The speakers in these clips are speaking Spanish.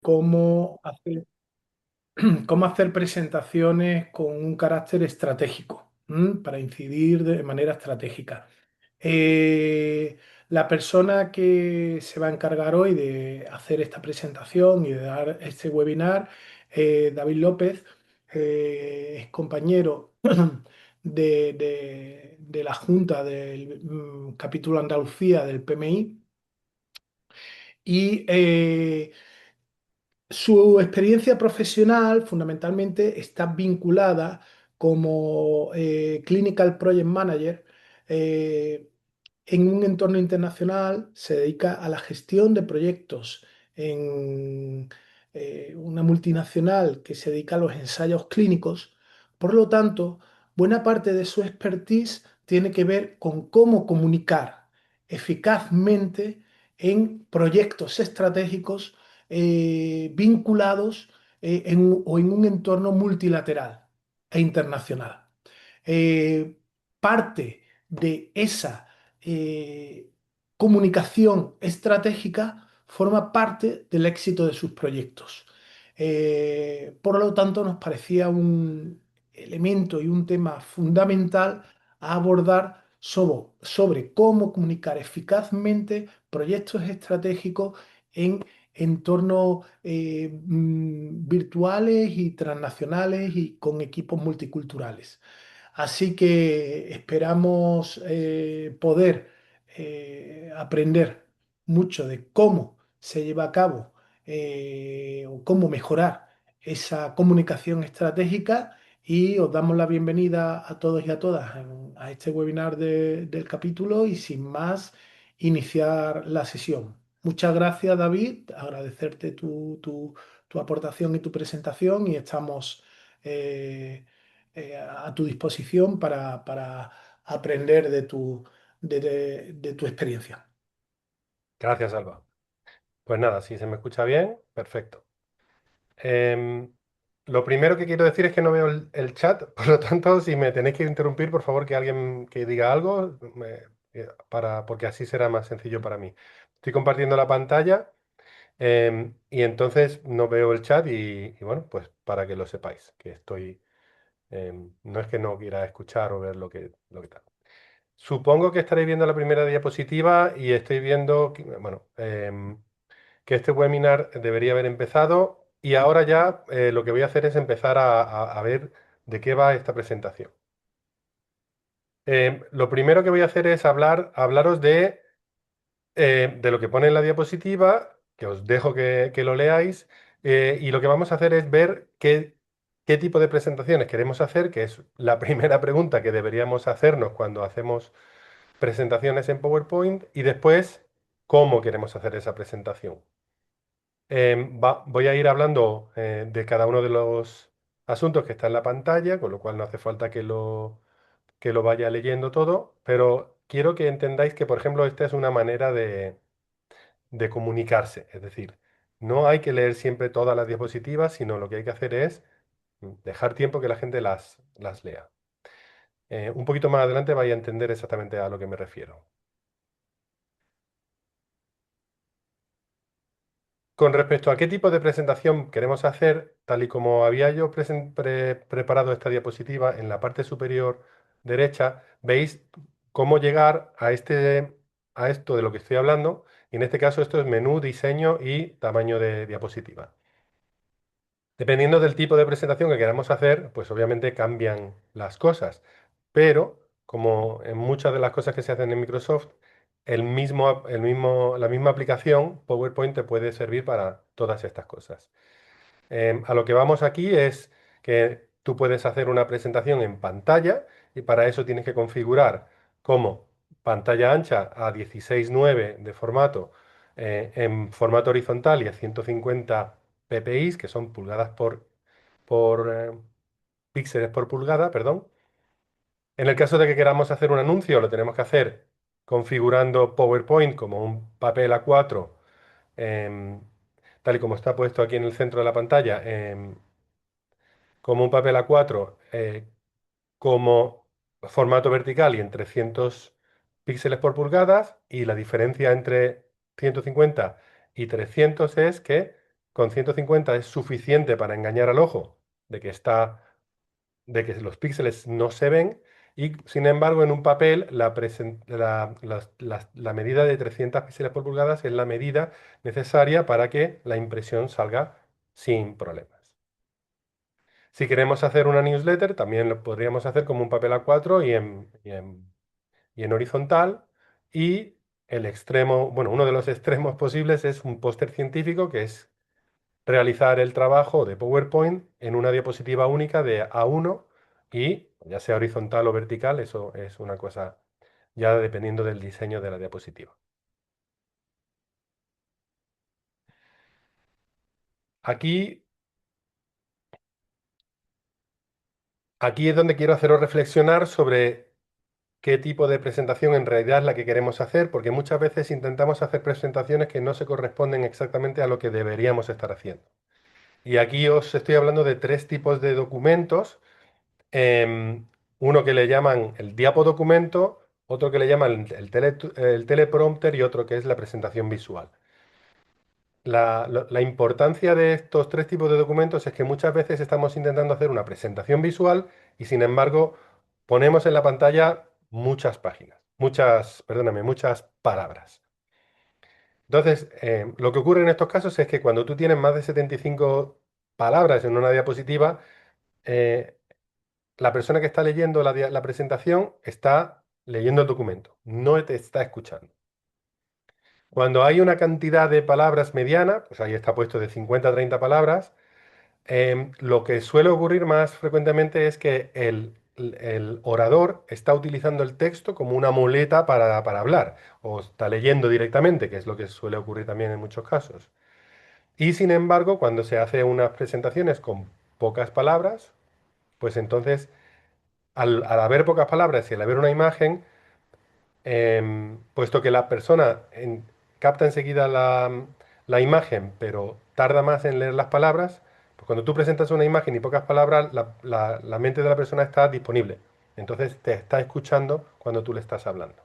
cómo hacer, cómo hacer presentaciones con un carácter estratégico, para incidir de manera estratégica. Eh, la persona que se va a encargar hoy de hacer esta presentación y de dar este webinar, David López, es compañero de la Junta del capítulo Andalucía del PMI y su experiencia profesional fundamentalmente está vinculada como Clinical Project Manager eh, en un entorno internacional. Se dedica a la gestión de proyectos en una multinacional que se dedica a los ensayos clínicos. Por lo tanto, buena parte de su expertise tiene que ver con cómo comunicar eficazmente en proyectos estratégicos vinculados o en un entorno multilateral e internacional. Parte de esa eh, comunicación estratégica forma parte del éxito de sus proyectos. Por lo tanto, nos parecía un elemento y un tema fundamental a abordar sobre cómo comunicar eficazmente proyectos estratégicos en entornos virtuales y transnacionales y con equipos multiculturales. Así que esperamos poder aprender mucho de cómo se lleva a cabo o cómo mejorar esa comunicación estratégica, y os damos la bienvenida a todos y a todas a este webinar del capítulo y sin más iniciar la sesión. Muchas gracias, David, agradecerte tu aportación y tu presentación, y estamos a tu disposición para aprender de tu experiencia. Gracias, Alba. Pues nada, si se me escucha bien, perfecto. Em, lo primero que quiero decir es que no veo el chat, por lo tanto, si me tenéis que interrumpir, por favor, que alguien que diga algo, porque así será más sencillo para mí. Estoy compartiendo la pantalla, y entonces no veo el chat y bueno, pues para que lo sepáis, que estoy, no es que no quiera escuchar o ver lo que tal. Supongo que estaréis viendo la primera diapositiva y estoy viendo, bueno, que este webinar debería haber empezado y ahora ya lo que voy a hacer es empezar a ver de qué va esta presentación. Lo primero que voy a hacer es hablaros de lo que pone en la diapositiva, que os dejo que lo leáis, y lo que vamos a hacer es ver qué tipo de presentaciones queremos hacer, que es la primera pregunta que deberíamos hacernos cuando hacemos presentaciones en PowerPoint, y después cómo queremos hacer esa presentación. Voy a ir hablando de cada uno de los asuntos que está en la pantalla, con lo cual no hace falta que lo vaya leyendo todo, pero quiero que entendáis que, por ejemplo, esta es una manera de comunicarse. Es decir, no hay que leer siempre todas las diapositivas, sino lo que hay que hacer es dejar tiempo que la gente las lea. Un poquito más adelante vais a entender exactamente a lo que me refiero. Con respecto a qué tipo de presentación queremos hacer, tal y como había yo preparado esta diapositiva, en la parte superior derecha veis cómo llegar a esto de lo que estoy hablando. Y en este caso esto es menú, diseño y tamaño de diapositiva. Dependiendo del tipo de presentación que queramos hacer, pues obviamente cambian las cosas. Pero como en muchas de las cosas que se hacen en Microsoft, la misma aplicación PowerPoint te puede servir para todas estas cosas. A lo que vamos aquí es que tú puedes hacer una presentación en pantalla y para eso tienes que configurar como pantalla ancha a 16:9 de formato, en formato horizontal y a 150 ppi, que son pulgadas por píxeles por pulgada, perdón. En el caso de que queramos hacer un anuncio, lo tenemos que hacer configurando PowerPoint como un papel A4, em, tal y como está puesto aquí en el centro de la pantalla, como un papel A4, como formato vertical y en 300 píxeles por pulgadas, y la diferencia entre 150 y 300 es que con 150 es suficiente para engañar al ojo de que de que los píxeles no se ven y sin embargo en un papel la medida de 300 píxeles por pulgada es la medida necesaria para que la impresión salga sin problemas. Si queremos hacer una newsletter, también lo podríamos hacer como un papel A4 y en horizontal. Y el extremo, bueno, uno de los extremos posibles es un póster científico, que es realizar el trabajo de PowerPoint en una diapositiva única de A1 y ya sea horizontal o vertical, eso es una cosa ya dependiendo del diseño de la diapositiva. Aquí, aquí es donde quiero haceros reflexionar sobre qué tipo de presentación en realidad es la que queremos hacer, porque muchas veces intentamos hacer presentaciones que no se corresponden exactamente a lo que deberíamos estar haciendo. Y aquí os estoy hablando de tres tipos de documentos. em, Uno que le llaman el diapodocumento, otro que le llaman el teleprompter y otro que es la presentación visual. La importancia de estos tres tipos de documentos es que muchas veces estamos intentando hacer una presentación visual y sin embargo ponemos en la pantalla muchas páginas, perdóname, muchas palabras. Entonces, lo que ocurre en estos casos es que cuando tú tienes más de 75 palabras en una diapositiva, eh, la persona que está leyendo la presentación está leyendo el documento, no te está escuchando. Cuando hay una cantidad de palabras mediana, pues ahí está puesto de 50 a 30 palabras, lo que suele ocurrir más frecuentemente es que el orador está utilizando el texto como una muleta para hablar, o está leyendo directamente, que es lo que suele ocurrir también en muchos casos. Y sin embargo, cuando se hace unas presentaciones con pocas palabras, pues entonces, al haber pocas palabras y al haber una imagen, puesto que la persona capta enseguida la imagen, pero tarda más en leer las palabras, pues cuando tú presentas una imagen y pocas palabras, la mente de la persona está disponible. Entonces te está escuchando cuando tú le estás hablando.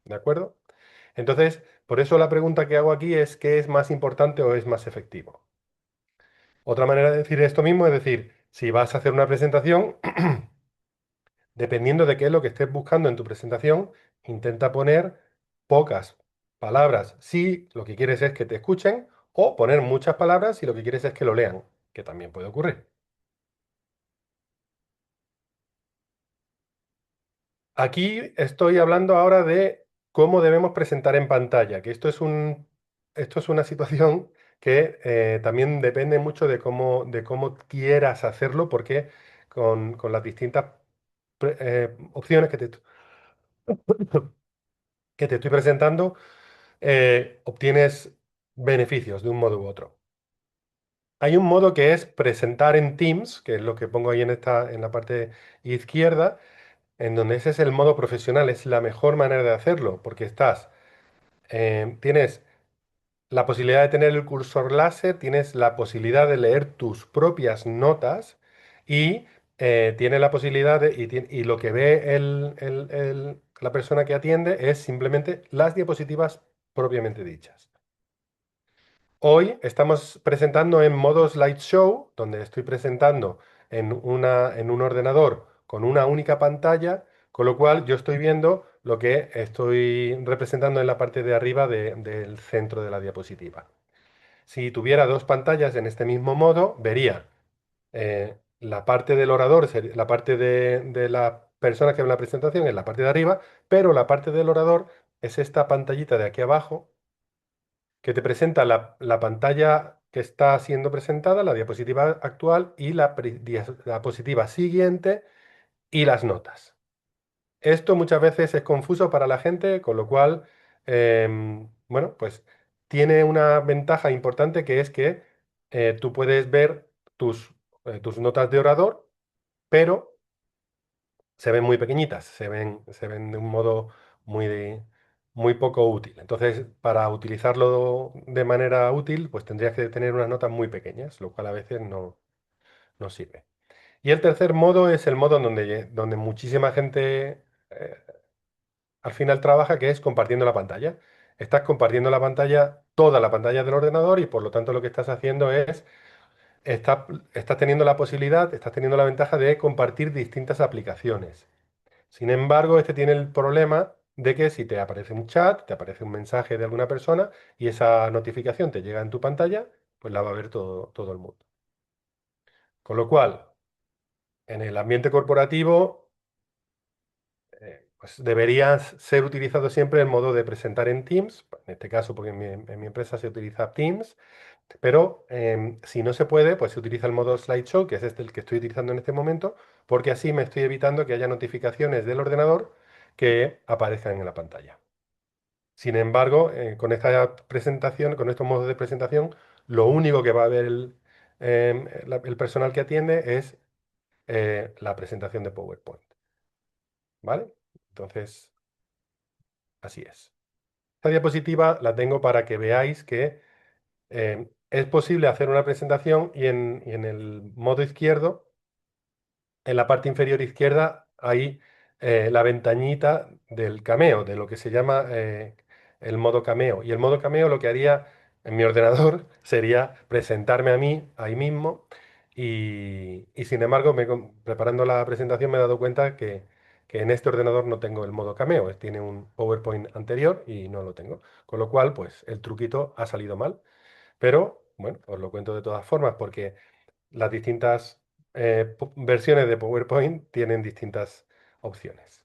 ¿De acuerdo? Entonces, por eso la pregunta que hago aquí es, ¿qué es más importante o es más efectivo? Otra manera de decir esto mismo es decir, si vas a hacer una presentación, dependiendo de qué es lo que estés buscando en tu presentación, intenta poner pocas palabras si lo que quieres es que te escuchen o poner muchas palabras si lo que quieres es que lo lean, que también puede ocurrir. Aquí estoy hablando ahora de cómo debemos presentar en pantalla, que esto es una situación que también depende mucho de cómo quieras hacerlo, porque con las distintas opciones que te estoy presentando, obtienes beneficios de un modo u otro. Hay un modo que es presentar en Teams, que es lo que pongo ahí en la parte izquierda, en donde ese es el modo profesional, es la mejor manera de hacerlo, porque tienes la posibilidad de tener el cursor láser, tienes la posibilidad de leer tus propias notas y tienes la posibilidad y lo que ve la persona que atiende es simplemente las diapositivas propiamente dichas. Hoy estamos presentando en modo slideshow, donde estoy presentando en un ordenador con una única pantalla, con lo cual yo estoy viendo lo que estoy representando en la parte de arriba del centro de la diapositiva. Si tuviera dos pantallas en este mismo modo, vería la parte del orador, la parte de la persona que ve la presentación en la parte de arriba, pero la parte del orador es esta pantallita de aquí abajo que te presenta la pantalla que está siendo presentada, la diapositiva actual y diapositiva siguiente y las notas. Esto muchas veces es confuso para la gente, con lo cual, bueno, pues tiene una ventaja importante que es que tú puedes ver tus notas de orador, pero se ven muy pequeñitas, se ven de un modo muy, muy poco útil. Entonces, para utilizarlo de manera útil, pues tendrías que tener unas notas muy pequeñas, lo cual a veces no sirve. Y el tercer modo es el modo en donde muchísima gente al final trabaja, que es compartiendo la pantalla. estás compartiendo la pantalla, toda la pantalla del ordenador y por lo tanto lo que estás haciendo es, estás teniendo la posibilidad, estás teniendo la ventaja de compartir distintas aplicaciones. Sin embargo, este tiene el problema de que si te aparece un chat, te aparece un mensaje de alguna persona y esa notificación te llega en tu pantalla, pues la va a ver todo el mundo. Con lo cual, en el ambiente corporativo, pues debería ser utilizado siempre el modo de presentar en Teams, en este caso porque en mi empresa se utiliza Teams, pero si no se puede, pues se utiliza el modo slideshow, que es este el que estoy utilizando en este momento, porque así me estoy evitando que haya notificaciones del ordenador que aparezcan en la pantalla. Sin embargo, con esta presentación, con estos modos de presentación, lo único que va a ver el personal que atiende es la presentación de PowerPoint. ¿Vale? Entonces, así es. Esta diapositiva la tengo para que veáis que es posible hacer una presentación y en el modo izquierdo, en la parte inferior izquierda, hay la ventañita del cameo, de lo que se llama el modo cameo. Y el modo cameo lo que haría en mi ordenador sería presentarme a mí ahí mismo y sin embargo, preparando la presentación me he dado cuenta que en este ordenador no tengo el modo cameo, tiene un PowerPoint anterior y no lo tengo. Con lo cual, pues el truquito ha salido mal. Pero bueno, os lo cuento de todas formas porque las distintas versiones de PowerPoint tienen distintas opciones.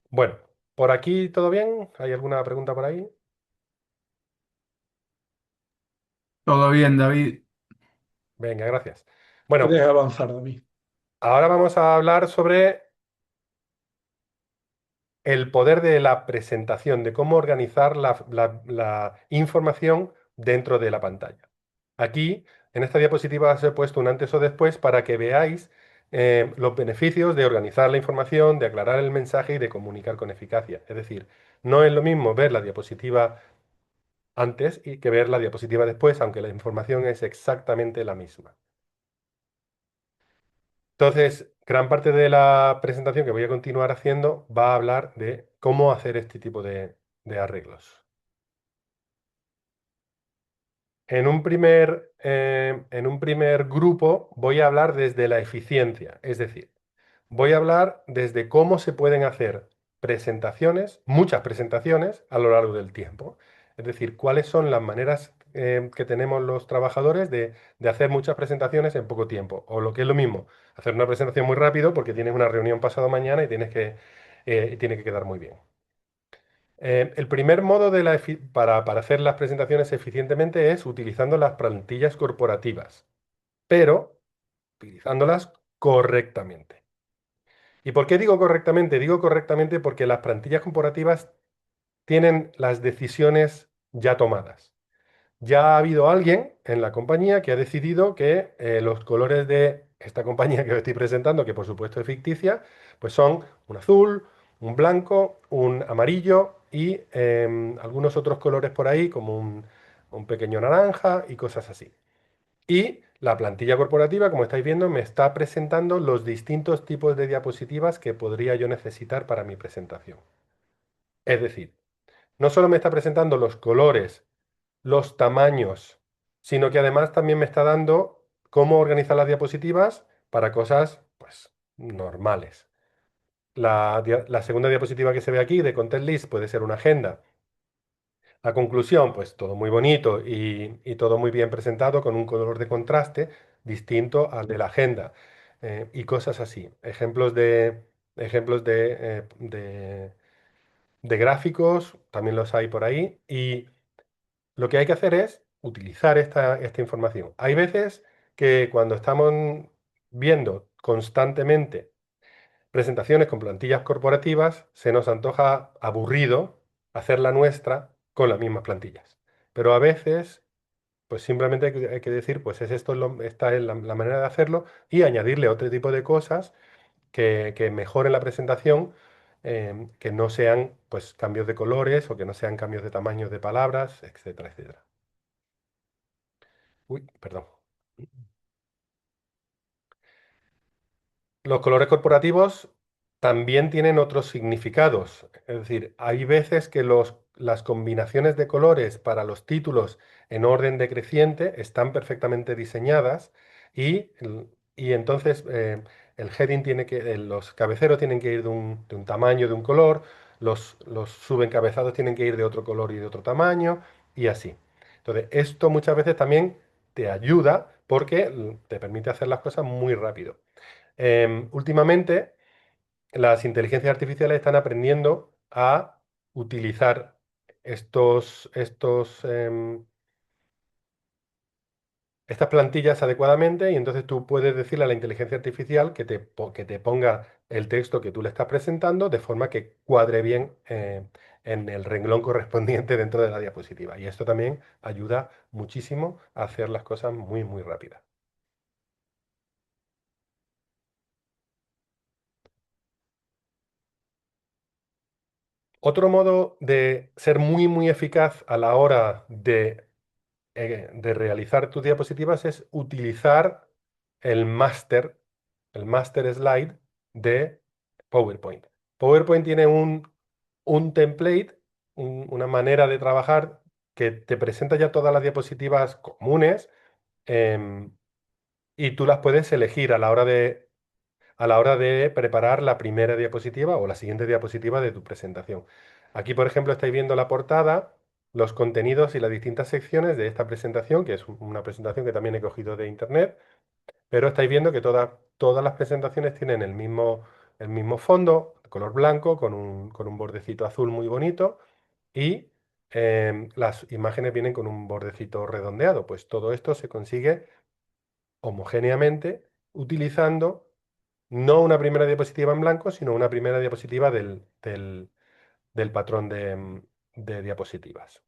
Bueno, ¿por aquí todo bien? ¿Hay alguna pregunta por ahí? Todo bien, David. Venga, gracias. Bueno, Puedes avanzar, David. ahora vamos a hablar sobre el poder de la presentación, de cómo organizar la información dentro de la pantalla. Aquí, en esta diapositiva, os he puesto un antes o después para que veáis los beneficios de organizar la información, de aclarar el mensaje y de comunicar con eficacia. Es decir, no es lo mismo ver la diapositiva antes y que ver la diapositiva después, aunque la información es exactamente la misma. Entonces, gran parte de la presentación que voy a continuar haciendo va a hablar de cómo hacer este tipo de arreglos. En un primer grupo voy a hablar desde la eficiencia, es decir, voy a hablar desde cómo se pueden hacer presentaciones, muchas presentaciones a lo largo del tiempo. Es decir, cuáles son las maneras que tenemos los trabajadores de hacer muchas presentaciones en poco tiempo. O lo que es lo mismo, hacer una presentación muy rápido porque tienes una reunión pasado mañana y tiene que quedar muy bien. El primer modo para hacer las presentaciones eficientemente es utilizando las plantillas corporativas, pero utilizándolas correctamente. ¿Y por qué digo correctamente? Digo correctamente porque las plantillas corporativas tienen las decisiones ya tomadas. Ya ha habido alguien en la compañía que ha decidido que los colores de esta compañía que os estoy presentando, que por supuesto es ficticia, pues son un azul, un blanco, un amarillo y algunos otros colores por ahí, como un pequeño naranja y cosas así. Y la plantilla corporativa, como estáis viendo, me está presentando los distintos tipos de diapositivas que podría yo necesitar para mi presentación. Es decir, no solo me está presentando los colores, los tamaños, sino que además también me está dando cómo organizar las diapositivas para cosas, pues, normales. La segunda diapositiva que se ve aquí de Content List puede ser una agenda. La conclusión, pues todo muy bonito y todo muy bien presentado con un color de contraste distinto al de la agenda y cosas así. Ejemplos de gráficos, también los hay por ahí y lo que hay que hacer es utilizar esta información. Hay veces que cuando estamos viendo constantemente presentaciones con plantillas corporativas, se nos antoja aburrido hacer la nuestra con las mismas plantillas. Pero a veces, pues simplemente hay que decir, pues esta es la manera de hacerlo y añadirle otro tipo de cosas que mejoren la presentación, que no sean pues cambios de colores o que no sean cambios de tamaños de palabras, etcétera, etcétera. Uy, perdón. Los colores corporativos también tienen otros significados. Es decir, hay veces que las combinaciones de colores para los títulos en orden decreciente están perfectamente diseñadas y, y entonces el heading los cabeceros tienen que ir de un tamaño, de un color, los subencabezados tienen que ir de otro color y de otro tamaño y así. Entonces, esto muchas veces también te ayuda porque te permite hacer las cosas muy rápido. Últimamente las inteligencias artificiales están aprendiendo a utilizar estas plantillas adecuadamente y entonces tú puedes decirle a la inteligencia artificial que te ponga el texto que tú le estás presentando de forma que cuadre bien en el renglón correspondiente dentro de la diapositiva. Y esto también ayuda muchísimo a hacer las cosas muy, muy rápidas. Otro modo de ser muy, muy eficaz a la hora de realizar tus diapositivas es utilizar el el master slide de PowerPoint. PowerPoint tiene un template, una manera de trabajar que te presenta ya todas las diapositivas comunes em, y tú las puedes elegir a la hora de preparar la primera diapositiva o la siguiente diapositiva de tu presentación. Aquí, por ejemplo, estáis viendo la portada, los contenidos y las distintas secciones de esta presentación, que es una presentación que también he cogido de internet, pero estáis viendo que todas las presentaciones tienen el mismo fondo, de color blanco, con un bordecito azul muy bonito, y las imágenes vienen con un bordecito redondeado. Pues todo esto se consigue homogéneamente utilizando no una primera diapositiva en blanco, sino una primera diapositiva del patrón de diapositivas.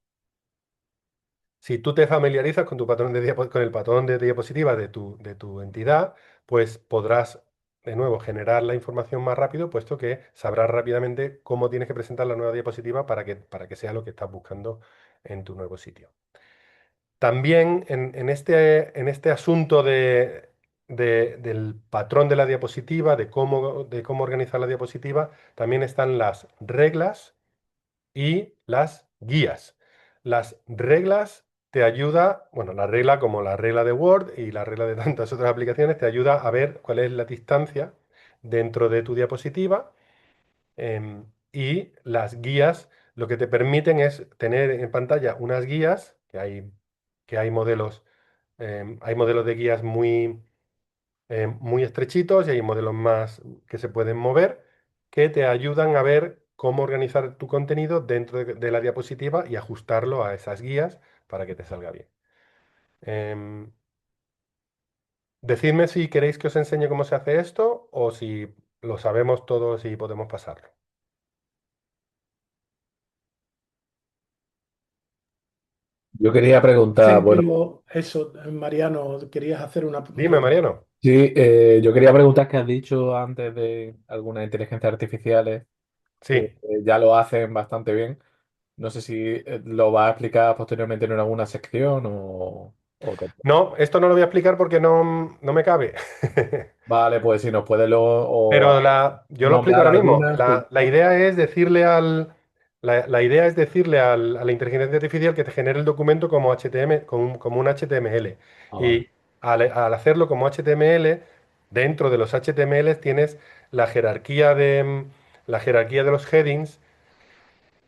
Si tú te familiarizas con tu patrón con el patrón de diapositivas de tu entidad, pues podrás de nuevo generar la información más rápido, puesto que sabrás rápidamente cómo tienes que presentar la nueva diapositiva para que sea lo que estás buscando en tu nuevo sitio. También en este asunto del patrón de la diapositiva, de cómo organizar la diapositiva, también están las reglas y las guías. Las reglas te ayuda, bueno, la regla como la regla de Word y la regla de tantas otras aplicaciones, te ayuda a ver cuál es la distancia dentro de tu diapositiva y las guías lo que te permiten es tener en pantalla unas guías, que hay modelos de guías muy estrechitos y hay modelos más que se pueden mover, que te ayudan a ver cómo organizar tu contenido dentro de la diapositiva y ajustarlo a esas guías para que te salga bien. Em, Decidme si queréis que os enseñe cómo se hace esto o si lo sabemos todos y podemos pasarlo. Yo quería preguntar, Dicen que bueno, eso, Mariano, querías hacer una Dime, pregunta. Mariano. sí, yo quería preguntar qué has dicho antes de algunas inteligencias artificiales que Sí. ya lo hacen bastante bien. No sé si lo va a explicar posteriormente en alguna sección o qué. No, esto no lo voy a explicar porque no me cabe. Vale, pues si nos puedes luego o Pero yo lo explico nombrar ahora mismo. algunas, pues, La idea es decirle la idea es decirle a la inteligencia artificial que te genere el documento como HTML, como un HTML. ah, vale. Y al hacerlo como HTML, dentro de los HTML tienes la jerarquía la jerarquía de los headings.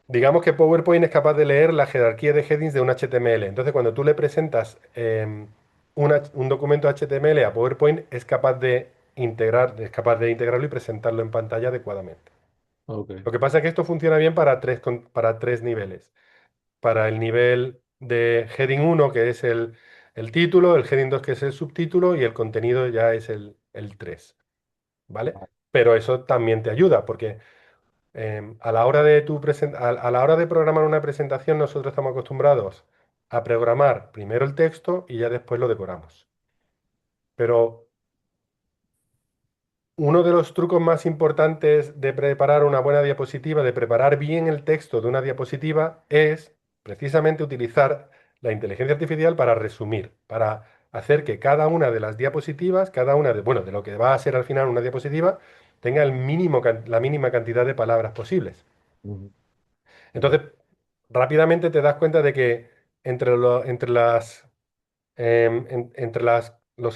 Digamos que PowerPoint es capaz de leer la jerarquía de headings de un HTML. Entonces, cuando tú le presentas un documento HTML a PowerPoint, es capaz de integrarlo y presentarlo en pantalla adecuadamente. Ok. Lo que pasa es que esto funciona bien para para tres niveles. Para el nivel de heading uno que es el título, el heading 2 que es el subtítulo, y el contenido ya es el 3, ¿vale? Pero eso también te ayuda, porque a la hora de a la hora de programar una presentación, nosotros estamos acostumbrados a programar primero el texto y ya después lo decoramos. Pero uno de los trucos más importantes de preparar una buena diapositiva, de preparar bien el texto de una diapositiva, es precisamente utilizar la inteligencia artificial para resumir, para hacer que cada una de las diapositivas, bueno, de lo que va a ser al final una diapositiva, tenga la mínima cantidad de palabras posibles. Ujú. Entonces, rápidamente te das cuenta de que entre los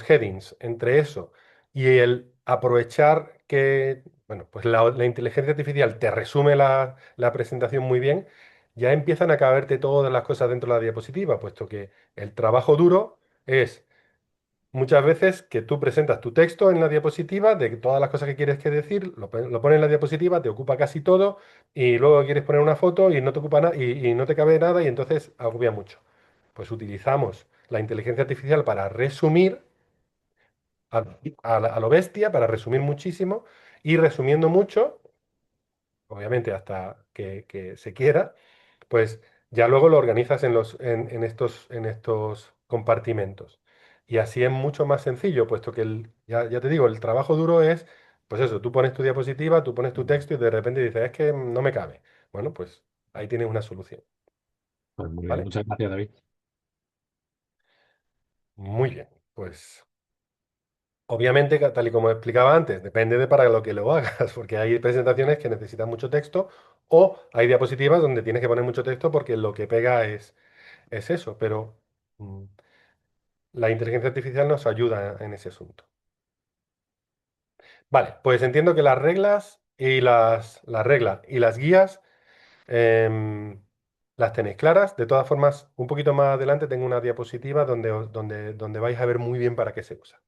headings, entre eso y el aprovechar que, bueno, pues la inteligencia artificial te resume la presentación muy bien, ya empiezan a caberte todas las cosas dentro de la diapositiva, puesto que el trabajo duro es muchas veces que tú presentas tu texto en la diapositiva de todas las cosas que quieres que decir, lo pones en la diapositiva, te ocupa casi todo y luego quieres poner una foto y no te ocupa nada y no te cabe nada y entonces agobia mucho. Pues utilizamos la inteligencia artificial para resumir a, a lo bestia, para resumir muchísimo y resumiendo mucho, obviamente hasta que se quiera, pues ya luego lo organizas en estos compartimentos. Y así es mucho más sencillo, puesto que ya te digo, el trabajo duro es, pues eso, tú pones tu diapositiva, tú pones tu texto y de repente dices, es que no me cabe. Bueno, pues ahí tienes una solución, Pues muy bien, ¿vale? muchas gracias, David. Muy bien, pues obviamente, tal y como explicaba antes, depende de para lo que lo hagas, porque hay presentaciones que necesitan mucho texto o hay diapositivas donde tienes que poner mucho texto porque lo que pega es eso, pero mm, la inteligencia artificial nos ayuda en ese asunto. Vale, pues entiendo que las reglas y las guías em, las tenéis claras. De todas formas, un poquito más adelante tengo una diapositiva donde vais a ver muy bien para qué se usa.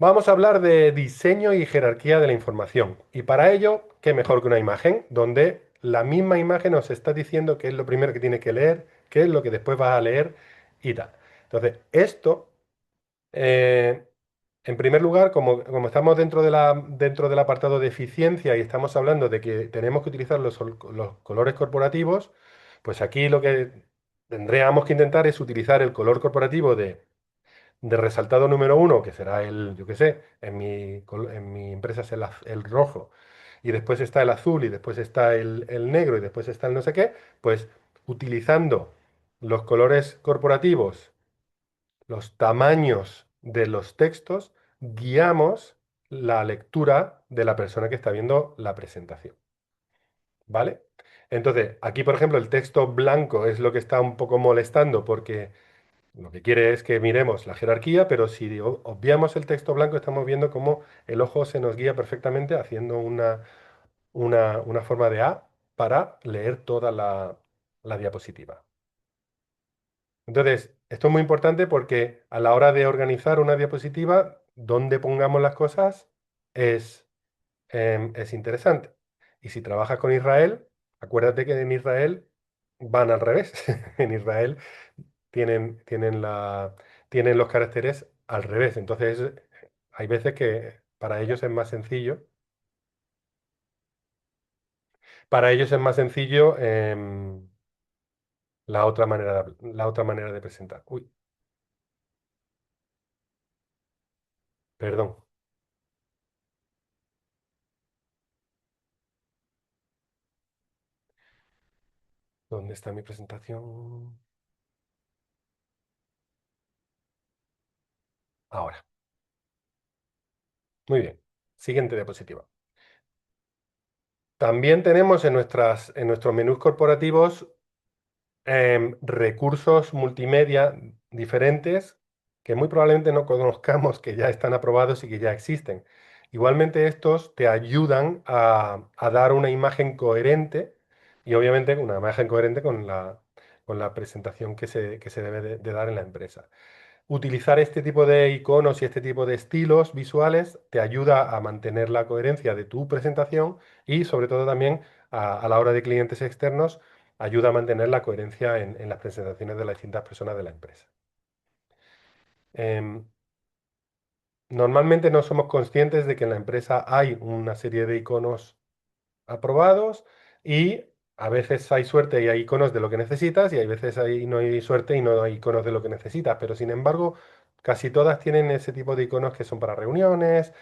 Vamos a hablar de diseño y jerarquía de la información. Y para ello, ¿qué mejor que una imagen? Donde la misma imagen os está diciendo qué es lo primero que tienes que leer, qué es lo que después vas a leer y tal. Entonces, esto, eh, en primer lugar, como estamos dentro del apartado de eficiencia y estamos hablando de que tenemos que utilizar los colores corporativos, pues aquí lo que tendríamos que intentar es utilizar el color corporativo de resaltado número uno, que será yo qué sé, en mi empresa es el rojo, y después está el azul, y después está el negro, y después está el no sé qué, pues utilizando los colores corporativos, los tamaños de los textos, guiamos la lectura de la persona que está viendo la presentación. ¿Vale? Entonces, aquí, por ejemplo, el texto blanco es lo que está un poco molestando porque lo que quiere es que miremos la jerarquía, pero si obviamos el texto blanco, estamos viendo cómo el ojo se nos guía perfectamente haciendo una forma de A para leer toda la diapositiva. Entonces, esto es muy importante porque a la hora de organizar una diapositiva, donde pongamos las cosas es interesante. Y si trabajas con Israel, acuérdate que en Israel van al revés. En Israel tienen tienen los caracteres al revés. Entonces, hay veces que para ellos es más sencillo la otra manera de presentar. Uy, perdón. ¿Dónde está mi presentación? Ahora. Muy bien. Siguiente diapositiva. También tenemos en nuestros menús corporativos recursos multimedia diferentes que muy probablemente no conozcamos, que ya están aprobados y que ya existen. Igualmente estos te ayudan a dar una imagen coherente y obviamente una imagen coherente con la presentación que se debe de dar en la empresa. Utilizar este tipo de iconos y este tipo de estilos visuales te ayuda a mantener la coherencia de tu presentación y sobre todo también a la hora de clientes externos ayuda a mantener la coherencia en las presentaciones de las distintas personas de la empresa. Em, Normalmente no somos conscientes de que en la empresa hay una serie de iconos aprobados y a veces hay suerte y hay iconos de lo que necesitas y hay veces no hay suerte y no hay iconos de lo que necesitas, pero sin embargo casi todas tienen ese tipo de iconos que son para reuniones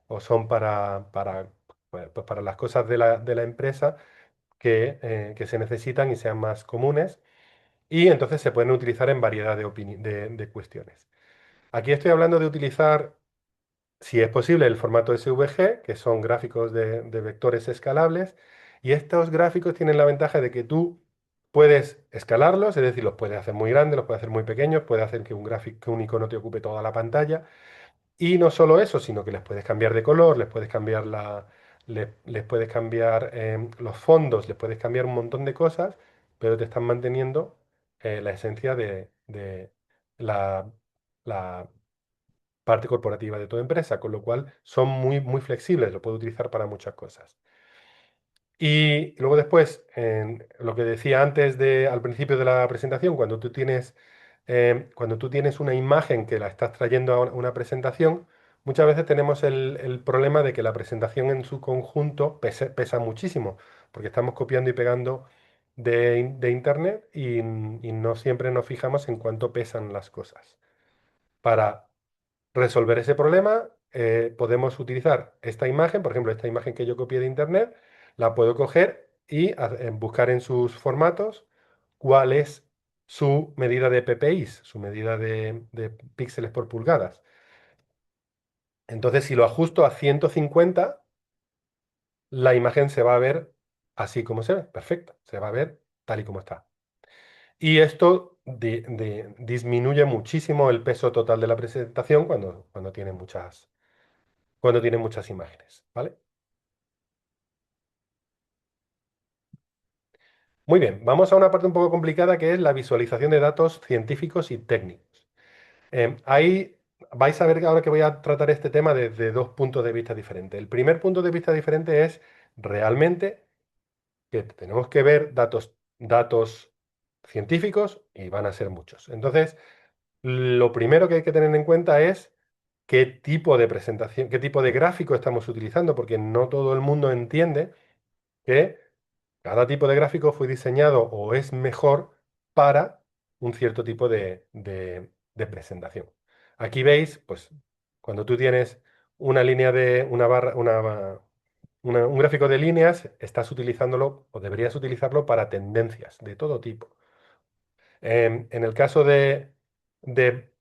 o son pues, para las cosas de la empresa que se necesitan y sean más comunes y entonces se pueden utilizar en variedad de cuestiones. Aquí estoy hablando de utilizar si es posible, el formato SVG, que son gráficos de vectores escalables, y estos gráficos tienen la ventaja de que tú puedes escalarlos, es decir, los puedes hacer muy grandes, los puedes hacer muy pequeños, puedes hacer que un gráfico, que un icono te ocupe toda la pantalla, y no solo eso, sino que les puedes cambiar de color, les puedes cambiar les puedes cambiar los fondos, les puedes cambiar un montón de cosas, pero te están manteniendo la esencia de la, la parte corporativa de tu empresa, con lo cual son muy, muy flexibles, lo puedo utilizar para muchas cosas. Y luego después, en lo que decía antes al principio de la presentación, cuando tú tienes una imagen que la estás trayendo a una presentación, muchas veces tenemos el problema de que la presentación en su conjunto pesa muchísimo, porque estamos copiando y pegando de internet y no siempre nos fijamos en cuánto pesan las cosas. Para resolver ese problema, podemos utilizar esta imagen, por ejemplo, esta imagen que yo copié de internet, la puedo coger y buscar en sus formatos cuál es su medida de PPIs, su medida de píxeles por pulgadas. Entonces, si lo ajusto a 150, la imagen se va a ver así como se ve, perfecta, se va a ver tal y como está. Y esto disminuye muchísimo el peso total de la presentación cuando tiene muchas imágenes, ¿vale? Muy bien, vamos a una parte un poco complicada que es la visualización de datos científicos y técnicos. Ahí vais a ver que ahora que voy a tratar este tema desde dos puntos de vista diferentes. El primer punto de vista diferente es realmente que tenemos que ver datos científicos y van a ser muchos. Entonces, lo primero que hay que tener en cuenta es qué tipo de presentación, qué tipo de gráfico estamos utilizando, porque no todo el mundo entiende que cada tipo de gráfico fue diseñado o es mejor para un cierto tipo de presentación. Aquí veis, pues, cuando tú tienes una línea de una barra, un gráfico de líneas, estás utilizándolo o deberías utilizarlo para tendencias de todo tipo. En el caso de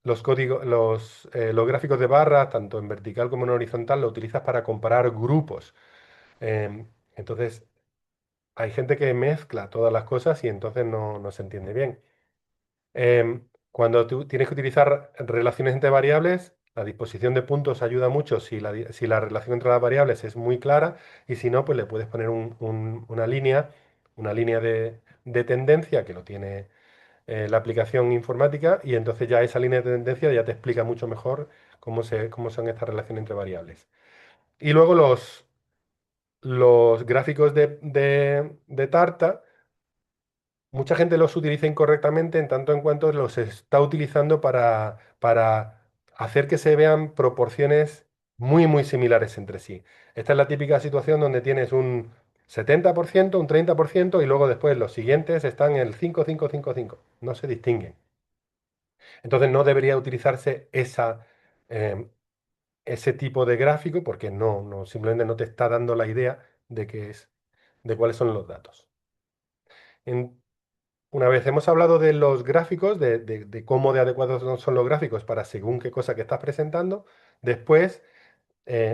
los códigos, los gráficos de barras, tanto en vertical como en horizontal, lo utilizas para comparar grupos. Entonces, hay gente que mezcla todas las cosas y entonces no se entiende bien. Cuando tú tienes que utilizar relaciones entre variables, la disposición de puntos ayuda mucho si la relación entre las variables es muy clara y si no, pues le puedes poner una línea de tendencia que lo tiene la aplicación informática y entonces ya esa línea de tendencia ya te explica mucho mejor cómo son estas relaciones entre variables. Y luego los gráficos de Tarta. Mucha gente los utiliza incorrectamente en tanto en cuanto los está utilizando para hacer que se vean proporciones muy, muy similares entre sí. Esta es la típica situación donde tienes un 70%, un 30% y luego después los siguientes están en el 5, 5, 5, 5. No se distinguen. Entonces no debería utilizarse eh, ese tipo de gráfico porque simplemente no te está dando la idea de cuáles son los datos. En- Una vez hemos hablado de los gráficos, de cómo de adecuados son los gráficos para según qué cosa que estás presentando, después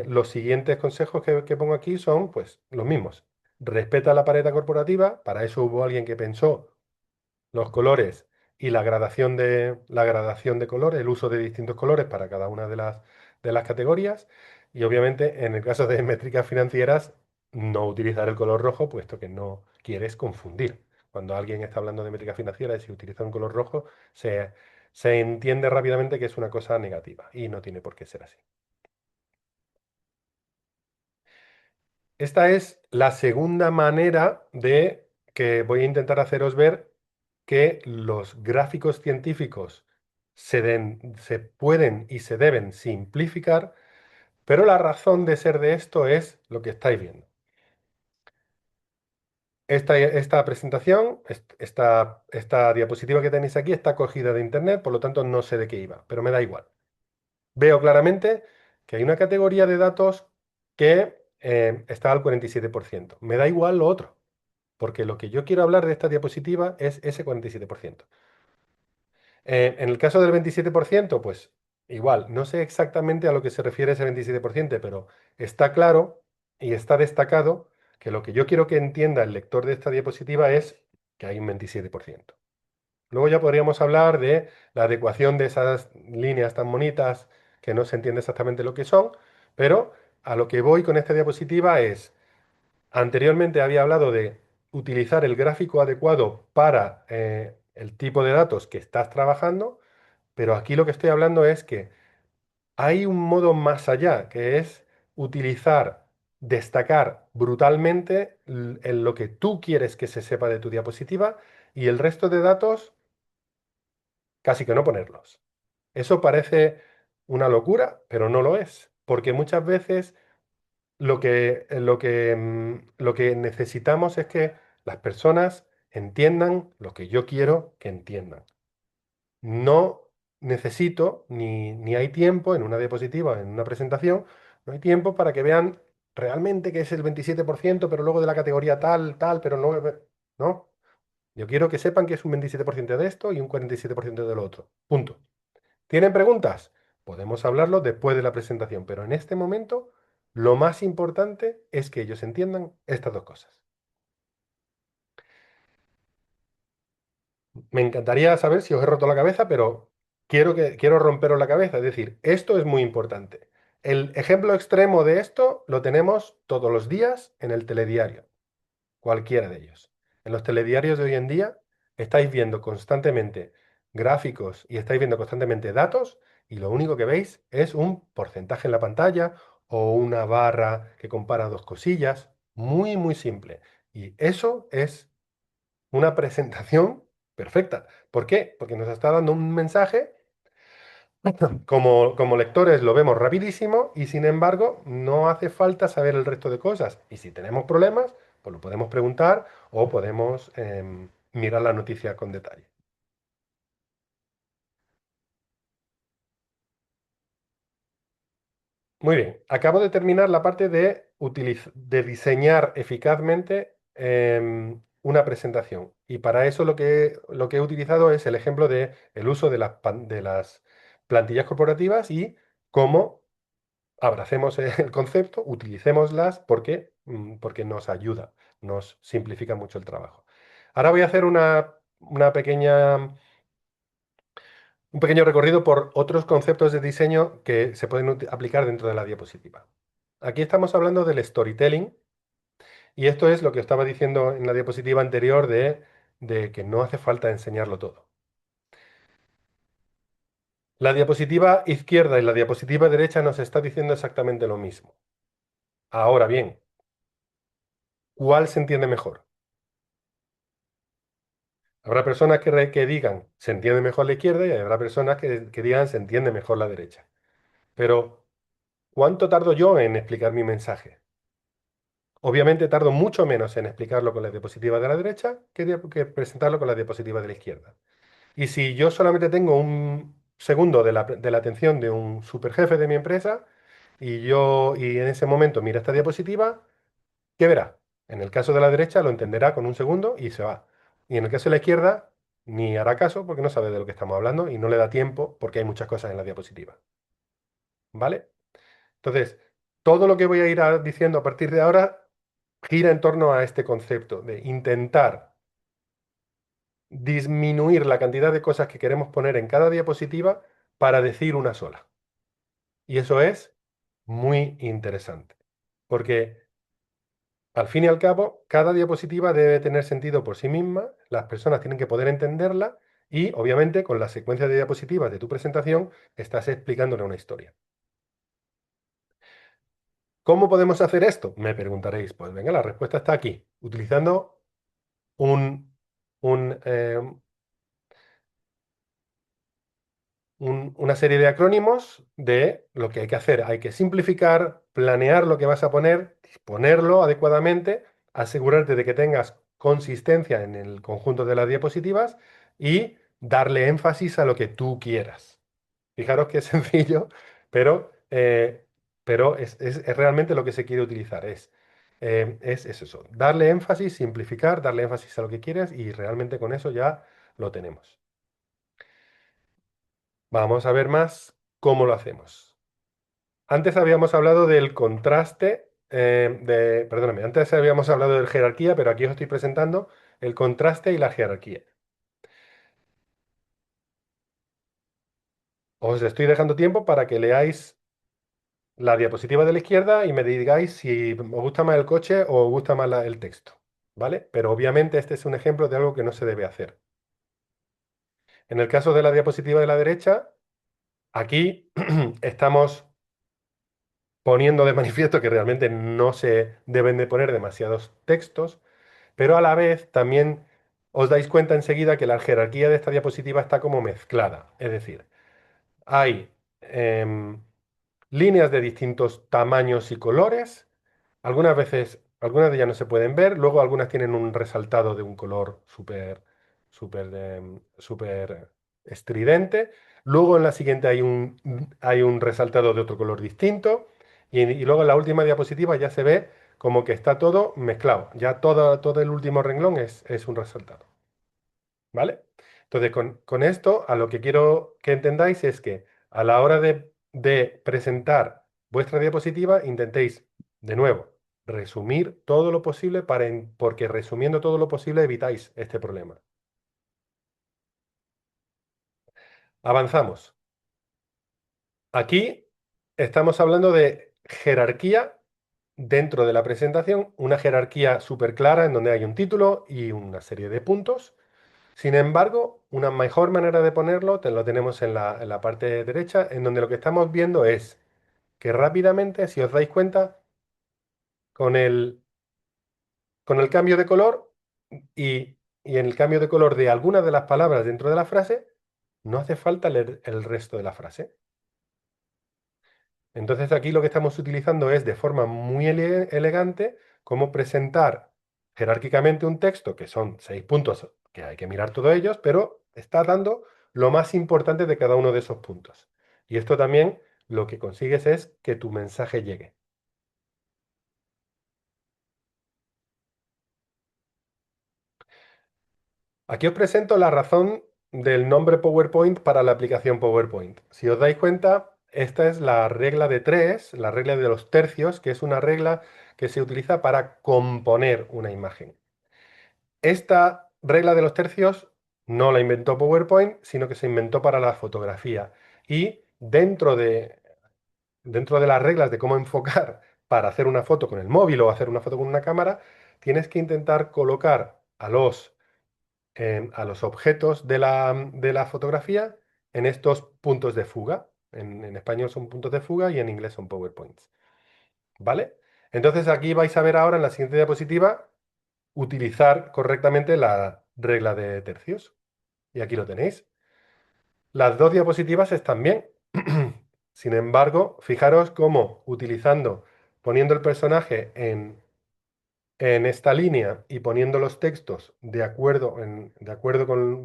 los siguientes consejos que pongo aquí son pues los mismos. Respeta la pared corporativa, para eso hubo alguien que pensó los colores y la gradación de color, el uso de distintos colores para cada una de las categorías. Y obviamente en el caso de métricas financieras, no utilizar el color rojo, puesto que no quieres confundir. Cuando alguien está hablando de métricas financieras y si utiliza un color rojo, se entiende rápidamente que es una cosa negativa y no tiene por qué ser así. Esta es la segunda manera de que voy a intentar haceros ver que los gráficos científicos se pueden y se deben simplificar, pero la razón de ser de esto es lo que estáis viendo. Esta presentación, esta diapositiva que tenéis aquí está cogida de internet, por lo tanto no sé de qué iba, pero me da igual. Veo claramente que hay una categoría de datos que está al 47%. Me da igual lo otro, porque lo que yo quiero hablar de esta diapositiva es ese 47%. En el caso del 27%, pues igual, no sé exactamente a lo que se refiere ese 27%, pero está claro y está destacado que lo que yo quiero que entienda el lector de esta diapositiva es que hay un 27%. Luego ya podríamos hablar de la adecuación de esas líneas tan bonitas que no se entiende exactamente lo que son, pero a lo que voy con esta diapositiva es, anteriormente había hablado de utilizar el gráfico adecuado para el tipo de datos que estás trabajando, pero aquí lo que estoy hablando es que hay un modo más allá, que es utilizar, destacar brutalmente en lo que tú quieres que se sepa de tu diapositiva y el resto de datos casi que no ponerlos. Eso parece una locura, pero no lo es, porque muchas veces lo que necesitamos es que las personas entiendan lo que yo quiero que entiendan. No necesito ni hay tiempo en una diapositiva, en una presentación, no hay tiempo para que vean realmente que es el 27%, pero luego de la categoría tal, tal, pero no, no. Yo quiero que sepan que es un 27% de esto y un 47% de lo otro. Punto. ¿Tienen preguntas? Podemos hablarlo después de la presentación, pero en este momento lo más importante es que ellos entiendan estas dos cosas. Me encantaría saber si os he roto la cabeza, pero quiero romperos la cabeza. Es decir, esto es muy importante. El ejemplo extremo de esto lo tenemos todos los días en el telediario, cualquiera de ellos. En los telediarios de hoy en día estáis viendo constantemente gráficos y estáis viendo constantemente datos y lo único que veis es un porcentaje en la pantalla o una barra que compara dos cosillas. Muy, muy simple. Y eso es una presentación perfecta. ¿Por qué? Porque nos está dando un mensaje, como lectores lo vemos rapidísimo y sin embargo no hace falta saber el resto de cosas. Y si tenemos problemas, pues lo podemos preguntar o podemos mirar la noticia con detalle. Muy bien, acabo de terminar la parte de diseñar eficazmente una presentación. Y para eso lo que he utilizado es el ejemplo de el uso de de las plantillas corporativas y cómo abracemos el concepto, utilicémoslas porque nos ayuda, nos simplifica mucho el trabajo. Ahora voy a hacer una un pequeño recorrido por otros conceptos de diseño que se pueden aplicar dentro de la diapositiva. Aquí estamos hablando del storytelling y esto es lo que estaba diciendo en la diapositiva anterior de que no hace falta enseñarlo todo. La diapositiva izquierda y la diapositiva derecha nos está diciendo exactamente lo mismo. Ahora bien, ¿cuál se entiende mejor? Habrá personas que digan se entiende mejor la izquierda y habrá personas que digan se entiende mejor la derecha. Pero, ¿cuánto tardo yo en explicar mi mensaje? Obviamente tardo mucho menos en explicarlo con la diapositiva de la derecha que presentarlo con la diapositiva de la izquierda. Y si yo solamente tengo un segundo de la atención de un superjefe de mi empresa y en ese momento mira esta diapositiva, ¿qué verá? En el caso de la derecha lo entenderá con un segundo y se va. Y en el caso de la izquierda ni hará caso porque no sabe de lo que estamos hablando y no le da tiempo porque hay muchas cosas en la diapositiva. ¿Vale? Entonces, todo lo que voy a ir diciendo a partir de ahora gira en torno a este concepto de intentar disminuir la cantidad de cosas que queremos poner en cada diapositiva para decir una sola. Y eso es muy interesante, porque al fin y al cabo, cada diapositiva debe tener sentido por sí misma, las personas tienen que poder entenderla y, obviamente, con la secuencia de diapositivas de tu presentación, estás explicándole una historia. ¿Cómo podemos hacer esto? Me preguntaréis. Pues venga, la respuesta está aquí, utilizando un, un, eh, una serie de acrónimos de lo que hay que hacer. Hay que simplificar, planear lo que vas a poner, disponerlo adecuadamente, asegurarte de que tengas consistencia en el conjunto de las diapositivas y darle énfasis a lo que tú quieras. Fijaros que es sencillo, pero es realmente lo que se quiere utilizar. Es eso, darle énfasis, simplificar, darle énfasis a lo que quieres y realmente con eso ya lo tenemos. Vamos a ver más. ¿Cómo lo hacemos? Antes habíamos hablado del contraste, perdóname, antes habíamos hablado de jerarquía, pero aquí os estoy presentando el contraste y la jerarquía. Os estoy dejando tiempo para que leáis la diapositiva de la izquierda y me digáis si os gusta más el coche o os gusta más el texto, ¿vale? Pero obviamente este es un ejemplo de algo que no se debe hacer. En el caso de la diapositiva de la derecha, aquí estamos poniendo de manifiesto que realmente no se deben de poner demasiados textos, pero a la vez también os dais cuenta enseguida que la jerarquía de esta diapositiva está como mezclada. Es decir, hay líneas de distintos tamaños y colores. Algunas veces, algunas de ellas no se pueden ver, luego algunas tienen un resaltado de un color súper estridente. Luego en la siguiente hay un resaltado de otro color distinto. Y luego en la última diapositiva ya se ve como que está todo mezclado. Ya todo el último renglón es un resaltado. ¿Vale? Entonces, con esto, a lo que quiero que entendáis es que a la hora de presentar vuestra diapositiva, intentéis, de nuevo, resumir todo lo posible porque resumiendo todo lo posible evitáis este problema. Avanzamos. Aquí estamos hablando de jerarquía dentro de la presentación, una jerarquía súper clara en donde hay un título y una serie de puntos. Sin embargo, una mejor manera de ponerlo lo tenemos en la parte derecha, en donde lo que estamos viendo es que rápidamente, si os dais cuenta, con con el cambio de color y en el cambio de color de algunas de las palabras dentro de la frase, no hace falta leer el resto de la frase. Entonces aquí lo que estamos utilizando es de forma muy elegante cómo presentar jerárquicamente un texto, que son 6 puntos, que hay que mirar todos ellos, pero está dando lo más importante de cada uno de esos puntos. Y esto también lo que consigues es que tu mensaje llegue. Aquí os presento la razón del nombre PowerPoint para la aplicación PowerPoint. Si os dais cuenta, esta es la regla de tres, la regla de los tercios, que es una regla que se utiliza para componer una imagen. Esta regla de los tercios no la inventó PowerPoint, sino que se inventó para la fotografía. Y dentro de las reglas de cómo enfocar para hacer una foto con el móvil o hacer una foto con una cámara, tienes que intentar colocar a los objetos de la fotografía en estos puntos de fuga. En español son puntos de fuga y en inglés son PowerPoints. ¿Vale? Entonces aquí vais a ver ahora en la siguiente diapositiva utilizar correctamente la regla de tercios. Y aquí lo tenéis. Las dos diapositivas están bien. Sin embargo, fijaros cómo poniendo el personaje en esta línea y poniendo los textos de acuerdo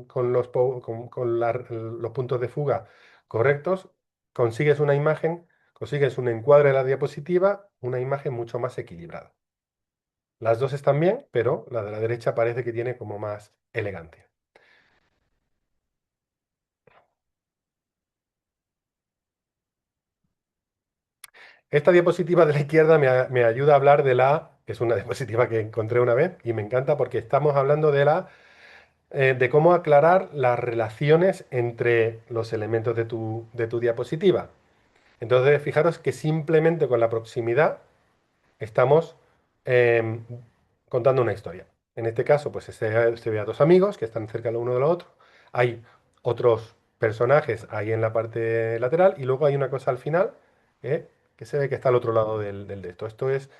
con los puntos de fuga correctos, consigues una imagen, consigues un encuadre de la diapositiva, una imagen mucho más equilibrada. Las dos están bien, pero la de la derecha parece que tiene como más elegancia. Esta diapositiva de la izquierda me ayuda a hablar que es una diapositiva que encontré una vez y me encanta porque estamos hablando de cómo aclarar las relaciones entre los elementos de tu diapositiva. Entonces, fijaros que simplemente con la proximidad estamos em, contando una historia. En este caso, pues se ve a dos amigos que están cerca el uno del otro. Hay otros personajes ahí en la parte lateral y luego hay una cosa al final ¿eh? que se ve que está al otro lado del de esto. Esto es,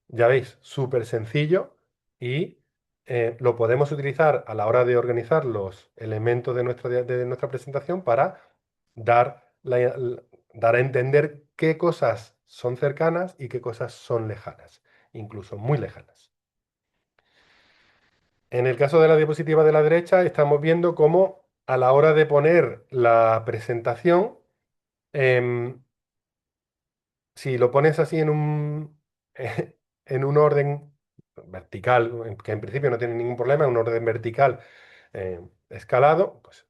ya veis, súper sencillo y lo podemos utilizar a la hora de organizar los elementos de nuestra presentación para dar, dar a entender qué cosas son cercanas y qué cosas son lejanas, incluso muy lejanas. En el caso de la diapositiva de la derecha, estamos viendo cómo a la hora de poner la presentación, em, si lo pones así en un orden vertical, que en principio no tiene ningún problema, un orden vertical escalado, pues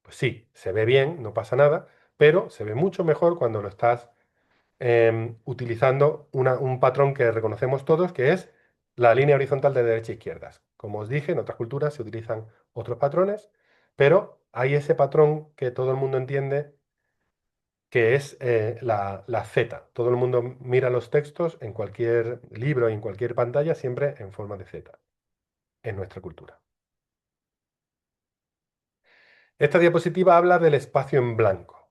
sí, se ve bien, no pasa nada, pero se ve mucho mejor cuando lo estás utilizando un patrón que reconocemos todos, que es la línea horizontal de derecha a izquierdas. Como os dije, en otras culturas se utilizan otros patrones, pero hay ese patrón que todo el mundo entiende, que es la Z. Todo el mundo mira los textos en cualquier libro y en cualquier pantalla siempre en forma de Z, en nuestra cultura. Esta diapositiva habla del espacio en blanco.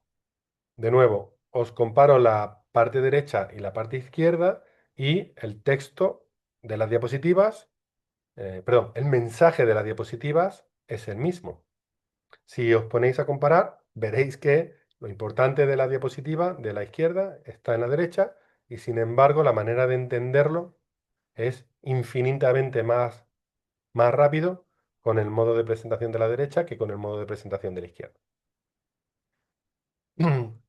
De nuevo, os comparo la parte derecha y la parte izquierda y el texto de las diapositivas, perdón, el mensaje de las diapositivas es el mismo. Si os ponéis a comparar, veréis que lo importante de la diapositiva de la izquierda está en la derecha y sin embargo la manera de entenderlo es infinitamente más rápido con el modo de presentación de la derecha que con el modo de presentación de la izquierda.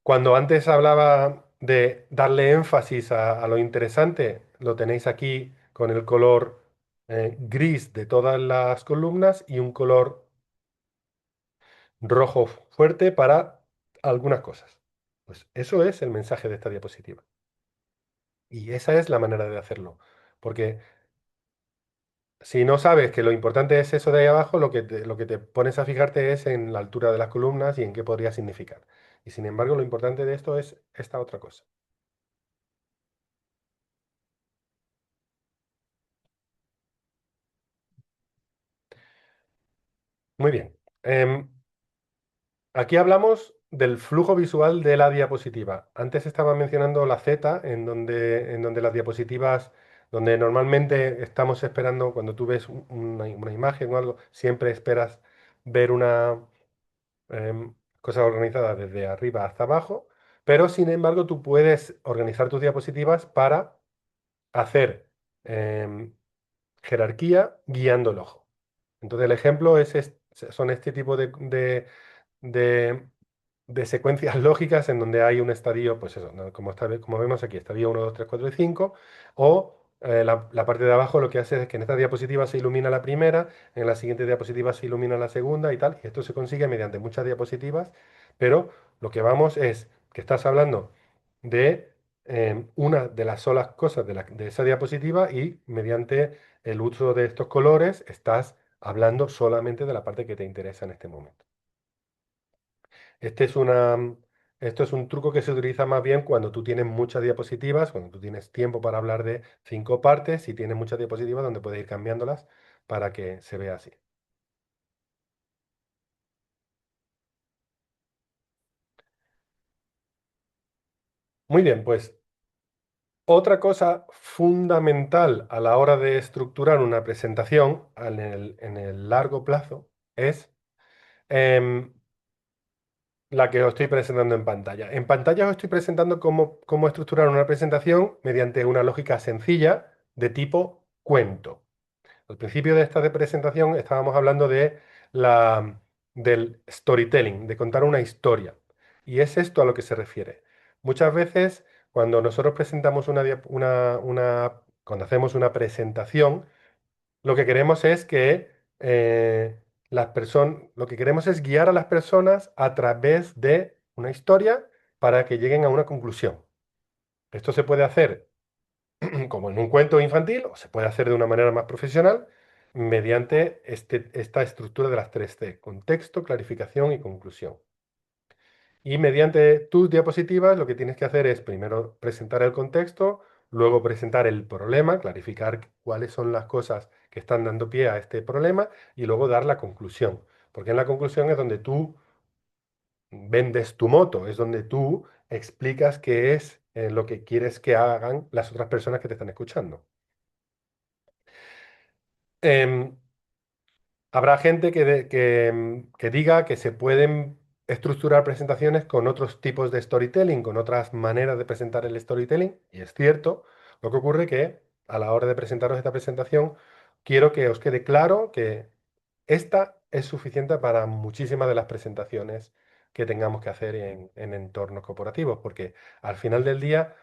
Cuando antes hablaba de darle énfasis a lo interesante, lo tenéis aquí con el color gris de todas las columnas y un color rojo fuerte para algunas cosas. Pues eso es el mensaje de esta diapositiva. Y esa es la manera de hacerlo. Porque si no sabes que lo importante es eso de ahí abajo, lo que te pones a fijarte es en la altura de las columnas y en qué podría significar. Y sin embargo, lo importante de esto es esta otra cosa. Muy bien. Aquí hablamos del flujo visual de la diapositiva. Antes estaba mencionando la Z, en donde las diapositivas, donde normalmente estamos esperando, cuando tú ves una imagen o algo, siempre esperas ver una cosa organizada desde arriba hasta abajo, pero sin embargo tú puedes organizar tus diapositivas para hacer em, jerarquía guiando el ojo. Entonces el ejemplo son este tipo de, de secuencias lógicas en donde hay un estadio, pues eso, ¿no? Como vemos aquí, estadio 1, 2, 3, 4 y 5, o la parte de abajo lo que hace es que en esta diapositiva se ilumina la primera, en la siguiente diapositiva se ilumina la segunda y tal, y esto se consigue mediante muchas diapositivas, pero lo que vamos es que estás hablando de una de las solas cosas de esa diapositiva y mediante el uso de estos colores estás hablando solamente de la parte que te interesa en este momento. Este es una, Esto es un truco que se utiliza más bien cuando tú tienes muchas diapositivas, cuando tú tienes tiempo para hablar de 5 partes y tienes muchas diapositivas donde puedes ir cambiándolas para que se vea así. Muy bien, pues otra cosa fundamental a la hora de estructurar una presentación en el largo plazo es em, la que os estoy presentando en pantalla. En pantalla os estoy presentando cómo estructurar una presentación mediante una lógica sencilla de tipo cuento. Al principio de esta presentación estábamos hablando del storytelling, de contar una historia. Y es esto a lo que se refiere. Muchas veces, cuando nosotros presentamos cuando hacemos una presentación, lo que queremos es que lo que queremos es guiar a las personas a través de una historia para que lleguen a una conclusión. Esto se puede hacer como en un cuento infantil o se puede hacer de una manera más profesional mediante esta estructura de las 3C: contexto, clarificación y conclusión. Y mediante tus diapositivas lo que tienes que hacer es primero presentar el contexto, luego presentar el problema, clarificar cuáles son las cosas que están dando pie a este problema y luego dar la conclusión. Porque en la conclusión es donde tú vendes tu moto, es donde tú explicas qué es lo que quieres que hagan las otras personas que te están escuchando. Em, Habrá gente que diga que se pueden estructurar presentaciones con otros tipos de storytelling, con otras maneras de presentar el storytelling, y es cierto. Lo que ocurre que a la hora de presentaros esta presentación, quiero que os quede claro que esta es suficiente para muchísimas de las presentaciones que tengamos que hacer en entornos corporativos, porque al final del día,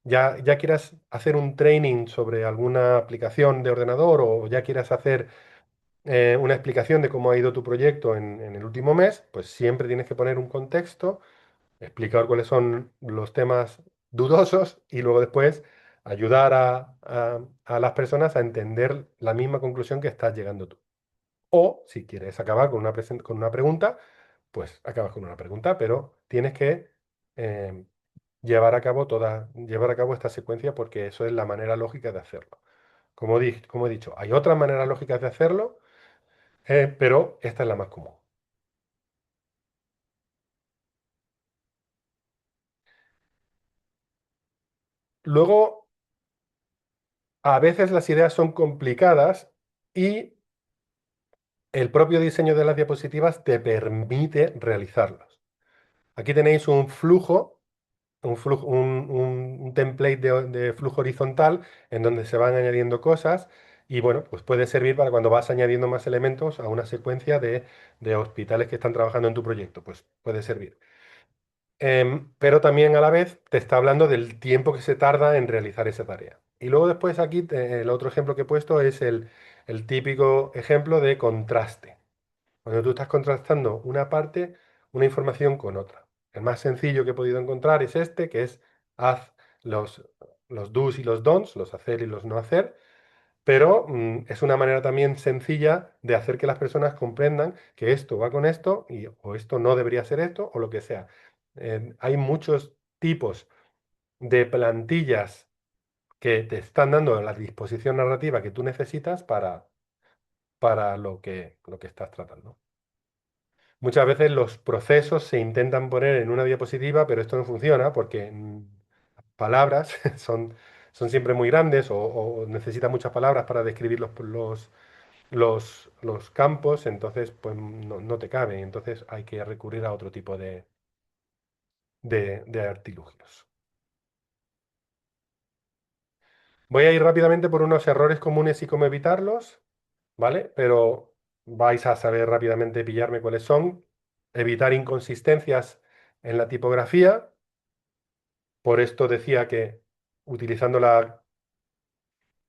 ya quieras hacer un training sobre alguna aplicación de ordenador o ya quieras hacer una explicación de cómo ha ido tu proyecto en el último mes, pues siempre tienes que poner un contexto explicar cuáles son los temas dudosos y luego después ayudar a las personas a entender la misma conclusión que estás llegando tú. O si quieres acabar con con una pregunta, pues acabas con una pregunta, pero tienes que eh, llevar a cabo esta secuencia porque eso es la manera lógica de hacerlo. Como he dicho, hay otras maneras lógicas de hacerlo, pero esta es la más común. Luego, a veces las ideas son complicadas y el propio diseño de las diapositivas te permite realizarlos. Aquí tenéis un template de flujo horizontal en donde se van añadiendo cosas y bueno, pues puede servir para cuando vas añadiendo más elementos a una secuencia de hospitales que están trabajando en tu proyecto, pues puede servir. Pero también a la vez te está hablando del tiempo que se tarda en realizar esa tarea. Y luego después aquí el otro ejemplo que he puesto es el típico ejemplo de contraste. Cuando tú estás contrastando una parte, una información con otra. El más sencillo que he podido encontrar es este, que es haz los, los do's y los don'ts, los hacer y los no hacer, pero es una manera también sencilla de hacer que las personas comprendan que esto va con esto o esto no debería ser esto o lo que sea. Hay muchos tipos de plantillas que te están dando la disposición narrativa que tú necesitas para lo que estás tratando. Muchas veces los procesos se intentan poner en una diapositiva, pero esto no funciona porque palabras son siempre muy grandes o necesitan muchas palabras para describir los campos, entonces pues no te cabe. Entonces hay que recurrir a otro tipo de artilugios. Voy a ir rápidamente por unos errores comunes y cómo evitarlos, ¿vale? Pero vais a saber rápidamente pillarme cuáles son. Evitar inconsistencias en la tipografía. Por esto decía que utilizando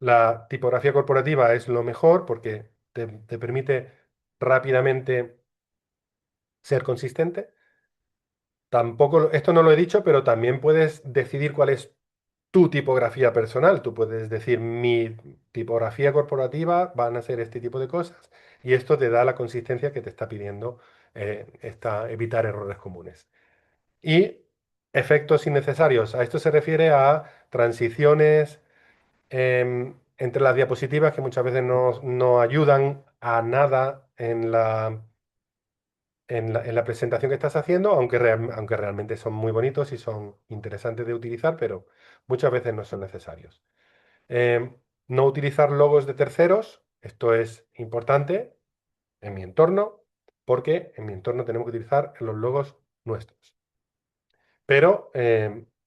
la tipografía corporativa es lo mejor porque te permite rápidamente ser consistente. Tampoco, esto no lo he dicho, pero también puedes decidir cuál es tu tipografía personal. Tú puedes decir, mi tipografía corporativa van a ser este tipo de cosas y esto te da la consistencia que te está pidiendo evitar errores comunes. Y efectos innecesarios. A esto se refiere a transiciones entre las diapositivas que muchas veces no ayudan a nada en la presentación que estás haciendo, aunque realmente son muy bonitos y son interesantes de utilizar, pero muchas veces no son necesarios. Em, no utilizar logos de terceros, esto es importante en mi entorno, porque en mi entorno tenemos que utilizar los logos nuestros. Pero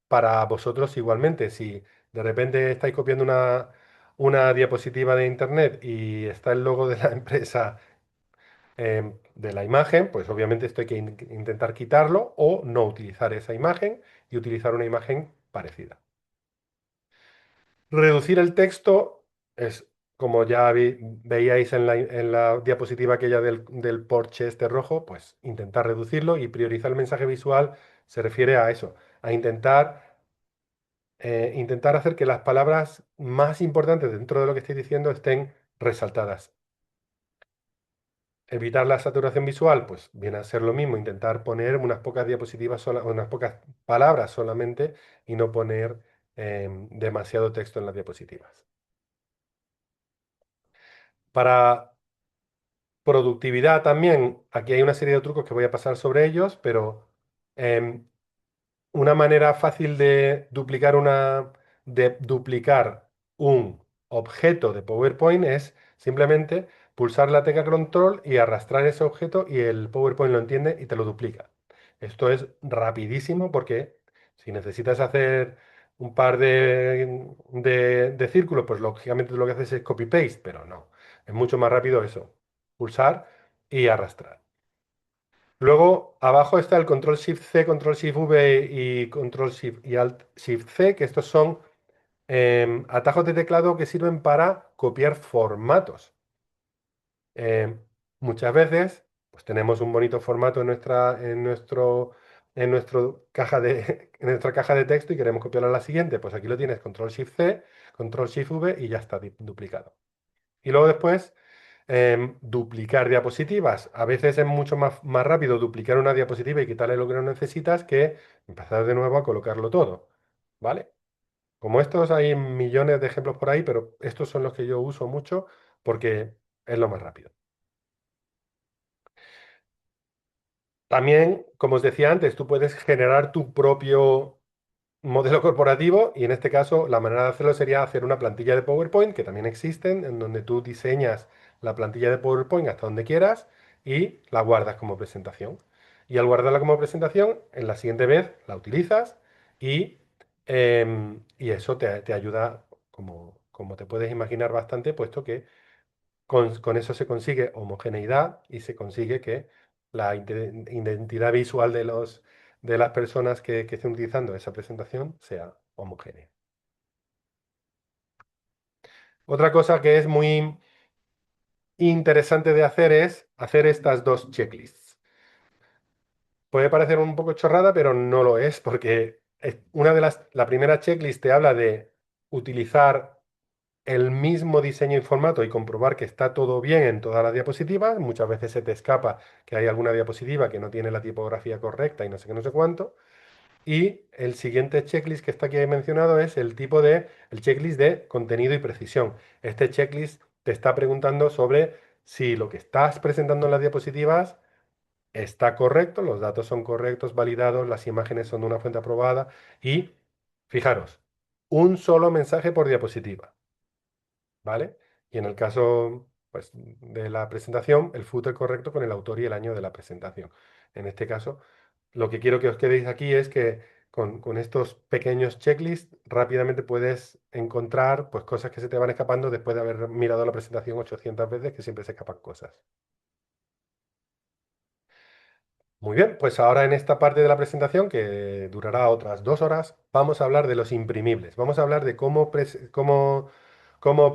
para vosotros igualmente, si de repente estáis copiando una diapositiva de internet y está el logo de la empresa de la imagen, pues obviamente esto hay que intentar quitarlo o no utilizar esa imagen y utilizar una imagen parecida. Reducir el texto es, como ya veíais en la diapositiva aquella del Porsche este rojo, pues intentar reducirlo y priorizar el mensaje visual se refiere a eso, a intentar hacer que las palabras más importantes dentro de lo que estoy diciendo estén resaltadas. Evitar la saturación visual, pues viene a ser lo mismo, intentar poner unas pocas diapositivas, unas pocas palabras solamente y no poner demasiado texto en las diapositivas. Para productividad también, aquí hay una serie de trucos que voy a pasar sobre ellos, pero em, una manera fácil de duplicar un objeto de PowerPoint es simplemente pulsar la tecla control y arrastrar ese objeto y el PowerPoint lo entiende y te lo duplica. Esto es rapidísimo porque si necesitas hacer un par de círculos, pues lógicamente lo que haces es copy-paste, pero no. Es mucho más rápido eso. Pulsar y arrastrar. Luego, abajo está el Control Shift C, Control Shift V y Control Shift y Alt Shift C, que estos son atajos de teclado que sirven para copiar formatos. Em, Muchas veces, pues tenemos un bonito formato en nuestro en nuestra caja de texto y queremos copiarlo a la siguiente, pues aquí lo tienes, Control-Shift-C, Control-Shift-V y ya está duplicado. Y luego después, duplicar diapositivas. A veces es mucho más rápido duplicar una diapositiva y quitarle lo que no necesitas que empezar de nuevo a colocarlo todo. ¿Vale? Como estos hay millones de ejemplos por ahí, pero estos son los que yo uso mucho porque es lo más rápido. También, como os decía antes, tú puedes generar tu propio modelo corporativo y en este caso la manera de hacerlo sería hacer una plantilla de PowerPoint, que también existen, en donde tú diseñas la plantilla de PowerPoint hasta donde quieras y la guardas como presentación. Y al guardarla como presentación, en la siguiente vez la utilizas y, y eso te ayuda, como te puedes imaginar, bastante, puesto que con eso se consigue homogeneidad y se consigue que la identidad visual de las personas que estén utilizando esa presentación sea homogénea. Otra cosa que es muy interesante de hacer es hacer estas dos checklists. Puede parecer un poco chorrada, pero no lo es, porque la primera checklist te habla de utilizar el mismo diseño y formato y comprobar que está todo bien en todas las diapositivas. Muchas veces se te escapa que hay alguna diapositiva que no tiene la tipografía correcta y no sé qué, no sé cuánto. Y el siguiente checklist que está aquí mencionado es el checklist de contenido y precisión. Este checklist te está preguntando sobre si lo que estás presentando en las diapositivas está correcto, los datos son correctos, validados, las imágenes son de una fuente aprobada y, fijaros, un solo mensaje por diapositiva. ¿Vale? Y en el caso, pues, de la presentación, el footer correcto con el autor y el año de la presentación. En este caso, lo que quiero que os quedéis aquí es que con estos pequeños checklists rápidamente puedes encontrar pues, cosas que se te van escapando después de haber mirado la presentación 800 veces, que siempre se escapan cosas. Muy bien, pues ahora en esta parte de la presentación, que durará otras 2 horas, vamos a hablar de los imprimibles. Vamos a hablar de cómo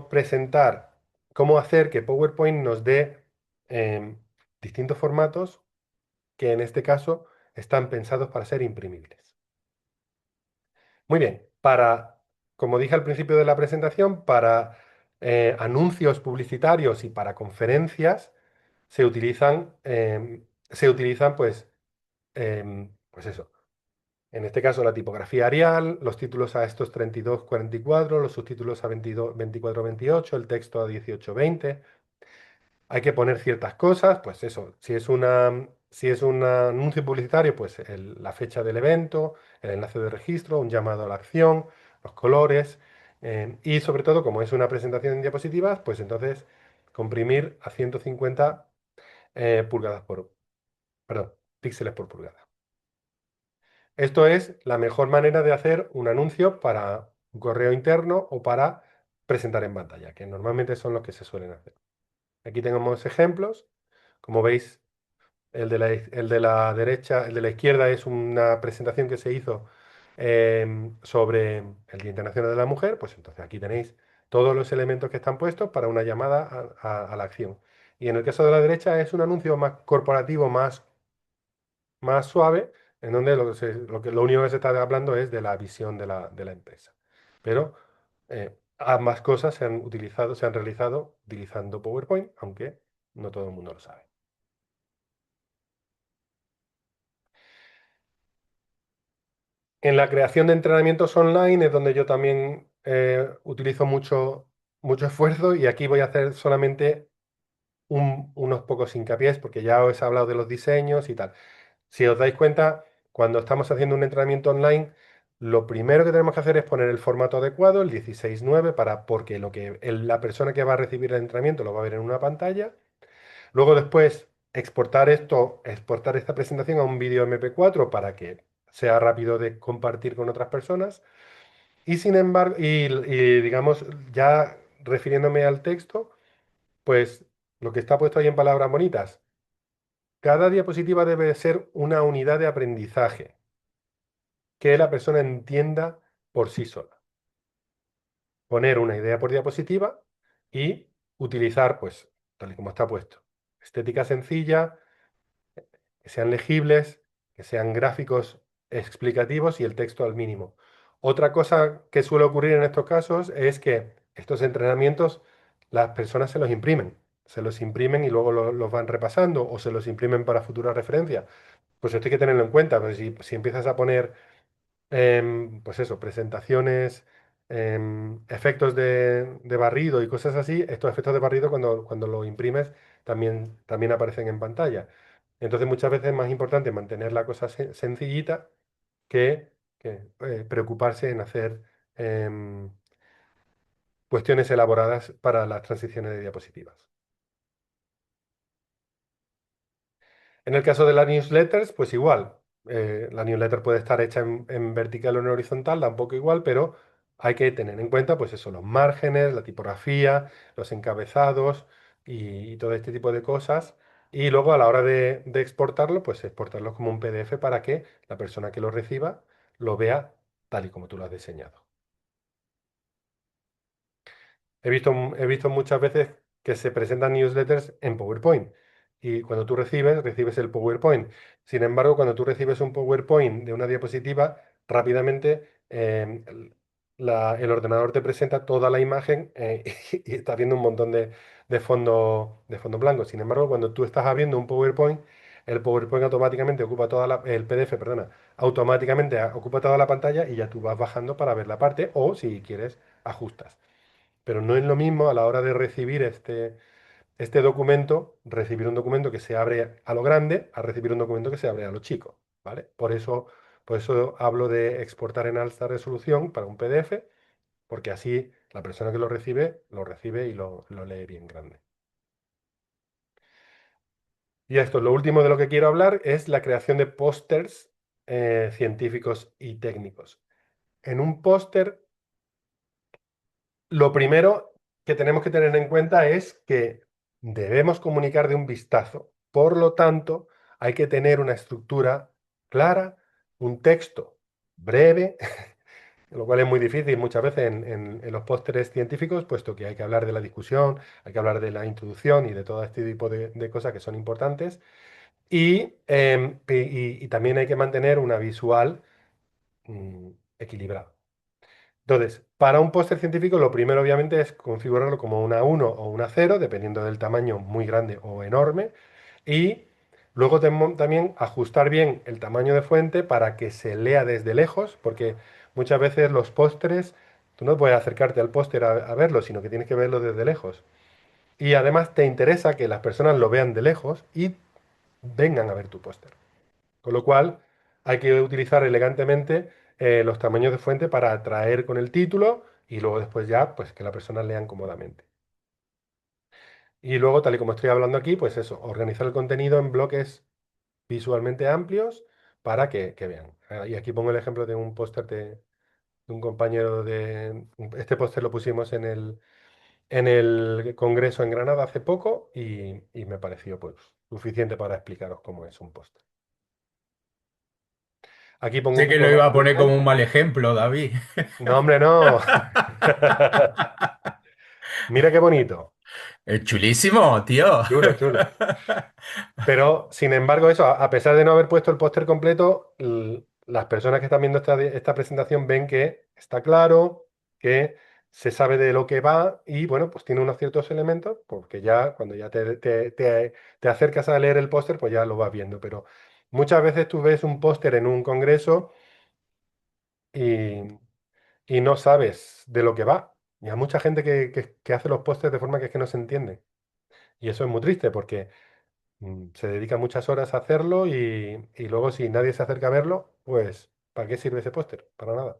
presentar, cómo hacer que PowerPoint nos dé distintos formatos que en este caso están pensados para ser imprimibles. Muy bien, como dije al principio de la presentación, para anuncios publicitarios y para conferencias se utilizan pues eso. En este caso, la tipografía Arial, los títulos a estos 32-44, los subtítulos a 22, 24-28, el texto a 18-20. Hay que poner ciertas cosas, pues eso, si es un anuncio publicitario, pues la fecha del evento, el enlace de registro, un llamado a la acción, los colores, y sobre todo, como es una presentación en diapositivas, pues entonces comprimir a 150 perdón, píxeles por pulgada. Esto es la mejor manera de hacer un anuncio para un correo interno o para presentar en pantalla, que normalmente son los que se suelen hacer. Aquí tenemos ejemplos. Como veis, el de la derecha, el de la izquierda es una presentación que se hizo sobre el Día Internacional de la Mujer. Pues entonces aquí tenéis todos los elementos que están puestos para una llamada a la acción. Y en el caso de la derecha es un anuncio más corporativo, más suave, en donde lo único que se está hablando es de la visión de la empresa. Pero ambas cosas se han realizado utilizando PowerPoint, aunque no todo el mundo lo sabe. En la creación de entrenamientos online es donde yo también utilizo mucho esfuerzo y aquí voy a hacer solamente unos pocos hincapiés porque ya os he hablado de los diseños y tal. Si os dais cuenta, cuando estamos haciendo un entrenamiento online, lo primero que tenemos que hacer es poner el formato adecuado, el 16:9, porque la persona que va a recibir el entrenamiento lo va a ver en una pantalla. Luego después exportar esta presentación a un vídeo MP4 para que sea rápido de compartir con otras personas. Y sin embargo, y digamos, ya refiriéndome al texto, pues lo que está puesto ahí en palabras bonitas. Cada diapositiva debe ser una unidad de aprendizaje que la persona entienda por sí sola. Poner una idea por diapositiva y utilizar, pues, tal y como está puesto. Estética sencilla, que sean legibles, que sean gráficos explicativos y el texto al mínimo. Otra cosa que suele ocurrir en estos casos es que estos entrenamientos las personas se los imprimen y luego los van repasando o se los imprimen para futura referencia. Pues esto hay que tenerlo en cuenta, pues si empiezas a poner, pues eso, presentaciones, efectos de barrido y cosas así, estos efectos de barrido cuando lo imprimes también aparecen en pantalla. Entonces muchas veces es más importante mantener la cosa sencillita que preocuparse en hacer em, cuestiones elaboradas para las transiciones de diapositivas. En el caso de las newsletters, pues igual. La newsletter puede estar hecha en vertical o en horizontal, da un poco igual, pero hay que tener en cuenta, pues eso, los márgenes, la tipografía, los encabezados y todo este tipo de cosas. Y luego a la hora de exportarlo, pues exportarlo como un PDF para que la persona que lo reciba lo vea tal y como tú lo has diseñado. He visto muchas veces que se presentan newsletters en PowerPoint y cuando tú recibes el PowerPoint. Sin embargo, cuando tú recibes un PowerPoint de una diapositiva, rápidamente el ordenador te presenta toda la imagen y estás viendo un montón de fondo blanco. Sin embargo, cuando tú estás abriendo un PowerPoint, el PowerPoint automáticamente ocupa el PDF, perdona, automáticamente ocupa toda la pantalla y ya tú vas bajando para ver la parte o si quieres ajustas. Pero no es lo mismo a la hora de recibir este documento, recibir un documento que se abre a lo grande, a recibir un documento que se abre a lo chico, ¿vale? Por eso hablo de exportar en alta resolución para un PDF, porque así la persona que lo recibe y lo lee bien grande. Y esto, lo último de lo que quiero hablar es la creación de pósters científicos y técnicos. En un póster lo primero que tenemos que tener en cuenta es que debemos comunicar de un vistazo. Por lo tanto, hay que tener una estructura clara, un texto breve, lo cual es muy difícil muchas veces en los pósteres científicos, puesto que hay que hablar de la discusión, hay que hablar de la introducción y de todo este tipo de cosas que son importantes. Y también hay que mantener una visual equilibrada. Entonces, para un póster científico, lo primero obviamente es configurarlo como una 1 o una 0, dependiendo del tamaño muy grande o enorme. Y luego también ajustar bien el tamaño de fuente para que se lea desde lejos, porque muchas veces los pósteres, tú no puedes acercarte al póster a verlo, sino que tienes que verlo desde lejos. Y además te interesa que las personas lo vean de lejos y vengan a ver tu póster. Con lo cual, hay que utilizar elegantemente los tamaños de fuente para atraer con el título y luego después ya, pues que la persona lean cómodamente. Y luego, tal y como estoy hablando aquí, pues eso, organizar el contenido en bloques visualmente amplios para que vean. Y aquí pongo el ejemplo de un póster de un compañero Este póster lo pusimos en el Congreso en Granada hace poco y me pareció pues suficiente para explicaros cómo es un póster. Aquí pongo Sé un que lo Google iba a poner como Document. un mal ejemplo, David. No, hombre, no. Mira qué bonito. Es chulísimo, tío. Chulo, chulo. Pero, sin embargo, eso, a pesar de no haber puesto el póster completo, las personas que están viendo esta presentación ven que está claro, que se sabe de lo que va y, bueno, pues tiene unos ciertos elementos, porque ya cuando ya te acercas a leer el póster, pues ya lo vas viendo. Pero muchas veces tú ves un póster en un congreso y, y no sabes de lo que va. Y hay mucha gente que hace los pósters de forma que es que no se entiende. Y eso es muy triste porque se dedica muchas horas a hacerlo y luego si nadie se acerca a verlo, pues ¿para qué sirve ese póster? Para nada.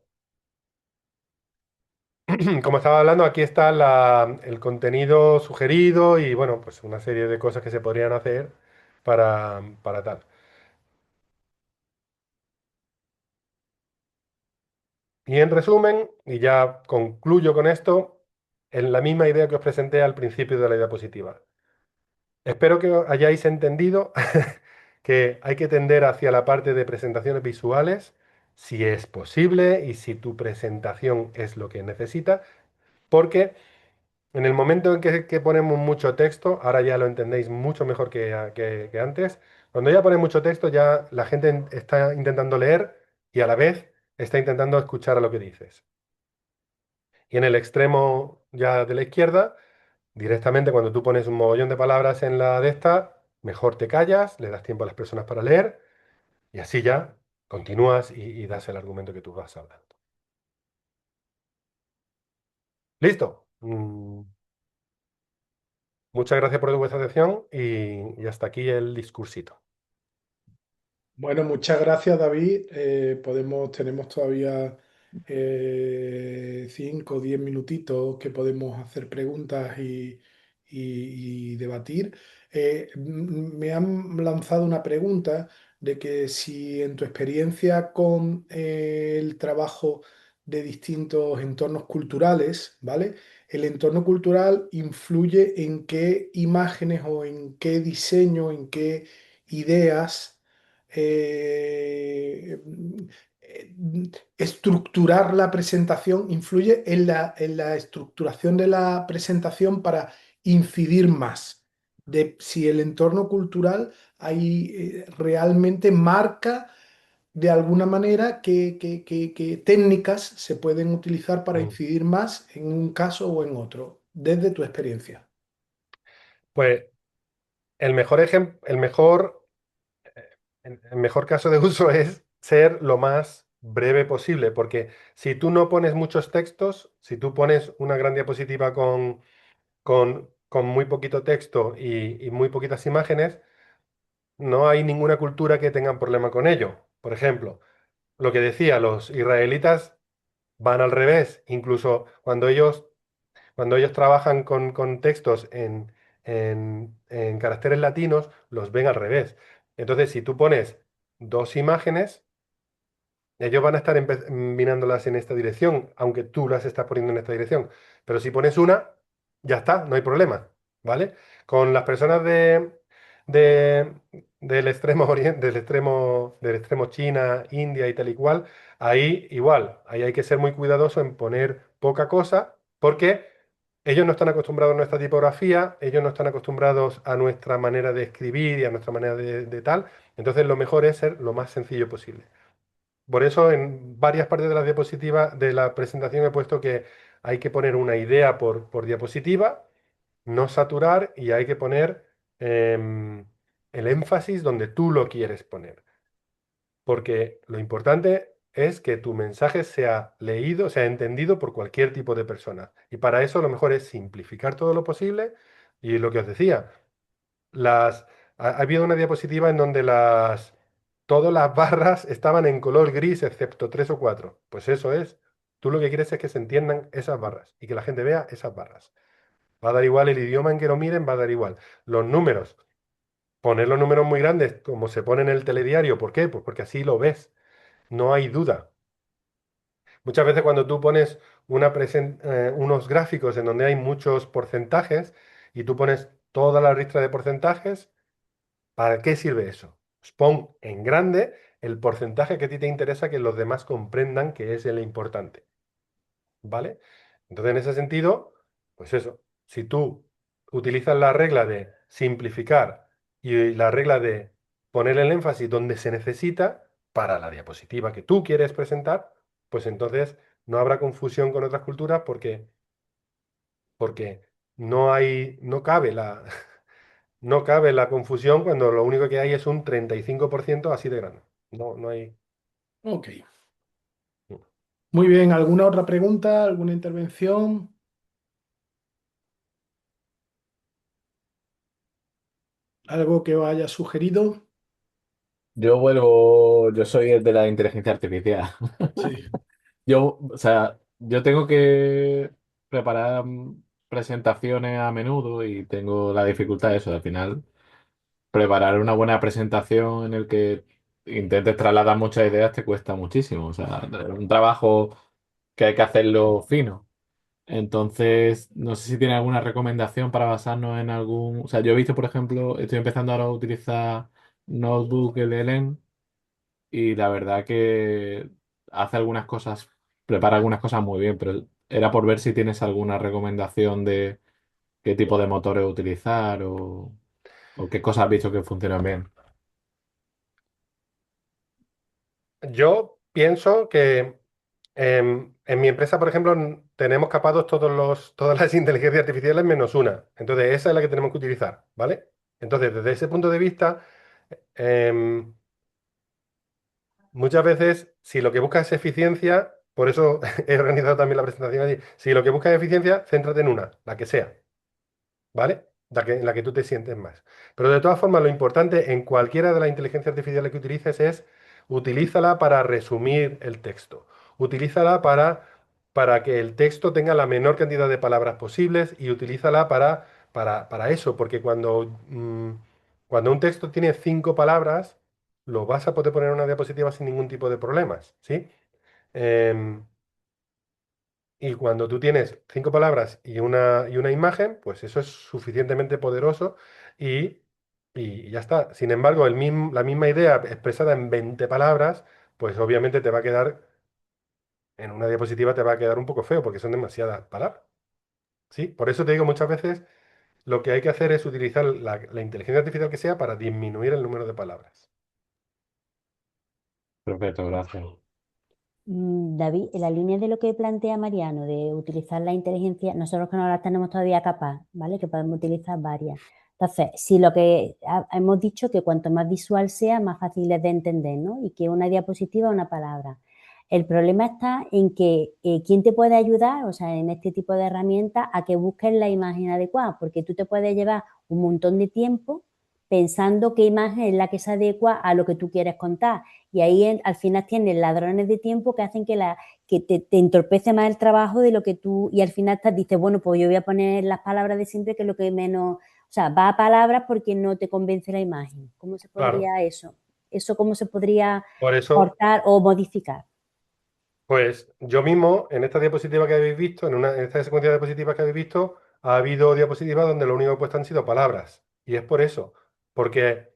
Como estaba hablando, aquí está el contenido sugerido y bueno, pues una serie de cosas que se podrían hacer para tal. Y en resumen, y ya concluyo con esto, en la misma idea que os presenté al principio de la diapositiva. Espero que hayáis entendido que hay que tender hacia la parte de presentaciones visuales, si es posible y si tu presentación es lo que necesita, porque en el momento en que ponemos mucho texto, ahora ya lo entendéis mucho mejor que antes, Cuando ya pones mucho texto, ya la gente está intentando leer y a la vez está intentando escuchar a lo que dices. Y en el extremo ya de la izquierda, directamente cuando tú pones un mogollón de palabras en la de esta, mejor te callas, le das tiempo a las personas para leer y así ya continúas y das el argumento que tú vas hablando. ¿Listo? Muchas gracias por vuestra atención y hasta aquí el discursito. Bueno, muchas gracias, David. Tenemos todavía 5 o 10 minutitos que podemos hacer preguntas y debatir. Me han lanzado una pregunta de que si en tu experiencia con el trabajo de distintos entornos culturales, ¿vale? El entorno cultural influye en qué imágenes o en qué diseño, en qué ideas eh, eh, estructurar la presentación, influye en la estructuración de la presentación para incidir más de si el entorno cultural ahí realmente marca de alguna manera qué técnicas se pueden utilizar para Mm. incidir más en un caso o en otro, desde tu experiencia. Pues el mejor ejemplo, el mejor caso de uso es ser lo más breve posible, porque si tú no pones muchos textos, si tú pones una gran diapositiva con muy poquito texto y muy poquitas imágenes, no hay ninguna cultura que tenga problema con ello. Por ejemplo, lo que decía, los israelitas van al revés, incluso cuando ellos trabajan con textos en caracteres latinos, los ven al revés. Entonces, si tú pones dos imágenes, ellos van a estar mirándolas en esta dirección, aunque tú las estás poniendo en esta dirección. Pero si pones una, ya está, no hay problema, ¿vale? Con las personas de- del extremo oriente, del extremo China, India y tal y cual, ahí igual, ahí hay que ser muy cuidadoso en poner poca cosa, porque ellos no están acostumbrados a nuestra tipografía, ellos no están acostumbrados a nuestra manera de escribir y a nuestra manera de tal. Entonces, lo mejor es ser lo más sencillo posible. Por eso en varias partes de la diapositiva de la presentación he puesto que hay que poner una idea por diapositiva, no saturar y hay que poner el énfasis donde tú lo quieres poner. Porque lo importante es que tu mensaje sea leído, sea entendido por cualquier tipo de persona. Y para eso lo mejor es simplificar todo lo posible. Y lo que os decía, ha habido una diapositiva en donde todas las barras estaban en color gris, excepto tres o cuatro. Pues eso es. Tú lo que quieres es que se entiendan esas barras y que la gente vea esas barras. Va a dar igual el idioma en que lo miren, va a dar igual. Los números, poner los números muy grandes, como se pone en el telediario. ¿Por qué? Pues porque así lo ves. No hay duda. Muchas veces cuando tú pones unos gráficos en donde hay muchos porcentajes y tú pones toda la lista de porcentajes, ¿para qué sirve eso? Pues pon en grande el porcentaje que a ti te interesa que los demás comprendan que es el importante, ¿vale? Entonces, en ese sentido, pues eso, si tú utilizas la regla de simplificar y la regla de poner el énfasis donde se necesita para la diapositiva que tú quieres presentar, pues entonces no habrá confusión con otras culturas porque no cabe la confusión cuando lo único que hay es un 35% así de grande. No, no hay. Ok. Muy bien, ¿alguna otra pregunta? ¿Alguna intervención? ¿Algo que os haya sugerido? Yo soy el de la inteligencia artificial. Sí. O sea, yo tengo que preparar presentaciones a menudo y tengo la dificultad de eso, al final, preparar una buena presentación en el que intentes trasladar muchas ideas te cuesta muchísimo. O sea, es un trabajo que hay que hacerlo fino. Entonces, no sé si tiene alguna recomendación para basarnos en algún... O sea, yo he visto, por ejemplo, estoy empezando ahora a utilizar Notebook LLM y la verdad que hace algunas cosas, prepara algunas cosas muy bien, pero era por ver si tienes alguna recomendación de qué tipo de motores utilizar o qué cosas has visto que funcionan bien. Yo pienso que en mi empresa, por ejemplo, tenemos capados todas las inteligencias artificiales menos una. Entonces, esa es la que tenemos que utilizar, ¿vale? Entonces, desde ese punto de vista, em, muchas veces, si lo que buscas es eficiencia, por eso he organizado también la presentación allí, si lo que buscas es eficiencia, céntrate en una, la que sea. ¿Vale? En la que tú te sientes más. Pero de todas formas, lo importante en cualquiera de las inteligencias artificiales que utilices es utilízala para resumir el texto. Utilízala para que el texto tenga la menor cantidad de palabras posibles y utilízala para eso, porque cuando un texto tiene 5 palabras, lo vas a poder poner en una diapositiva sin ningún tipo de problemas, ¿sí? Em, y cuando tú tienes 5 palabras y una imagen, pues eso es suficientemente poderoso y, y ya está. Sin embargo, la misma idea expresada en 20 palabras, pues obviamente te va a quedar, en una diapositiva te va a quedar un poco feo porque son demasiadas palabras. ¿Sí? Por eso te digo muchas veces, lo que hay que hacer es utilizar la inteligencia artificial que sea para disminuir el número de palabras. Perfecto, gracias. David, en la línea de lo que plantea Mariano, de utilizar la inteligencia, nosotros que no la tenemos todavía capaz, ¿vale? Que podemos utilizar varias. Entonces, si lo que hemos dicho que cuanto más visual sea, más fácil es de entender, ¿no? Y que una diapositiva es una palabra. El problema está en que quién te puede ayudar, o sea, en este tipo de herramientas, a que busques la imagen adecuada, porque tú te puedes llevar un montón de tiempo pensando qué imagen es la que se adecua a lo que tú quieres contar. Y ahí al final tienes ladrones de tiempo que hacen que te entorpece más el trabajo de lo que tú, y al final te dices, bueno, pues yo voy a poner las palabras de siempre, que es lo que menos, o sea, va a palabras porque no te convence la imagen. ¿Cómo se Claro. podría eso? ¿Eso cómo se podría Por eso, cortar o modificar? pues yo mismo, en esta diapositiva que habéis visto, en esta secuencia de diapositivas que habéis visto, ha habido diapositivas donde lo único que he puesto han sido palabras. Y es por eso, porque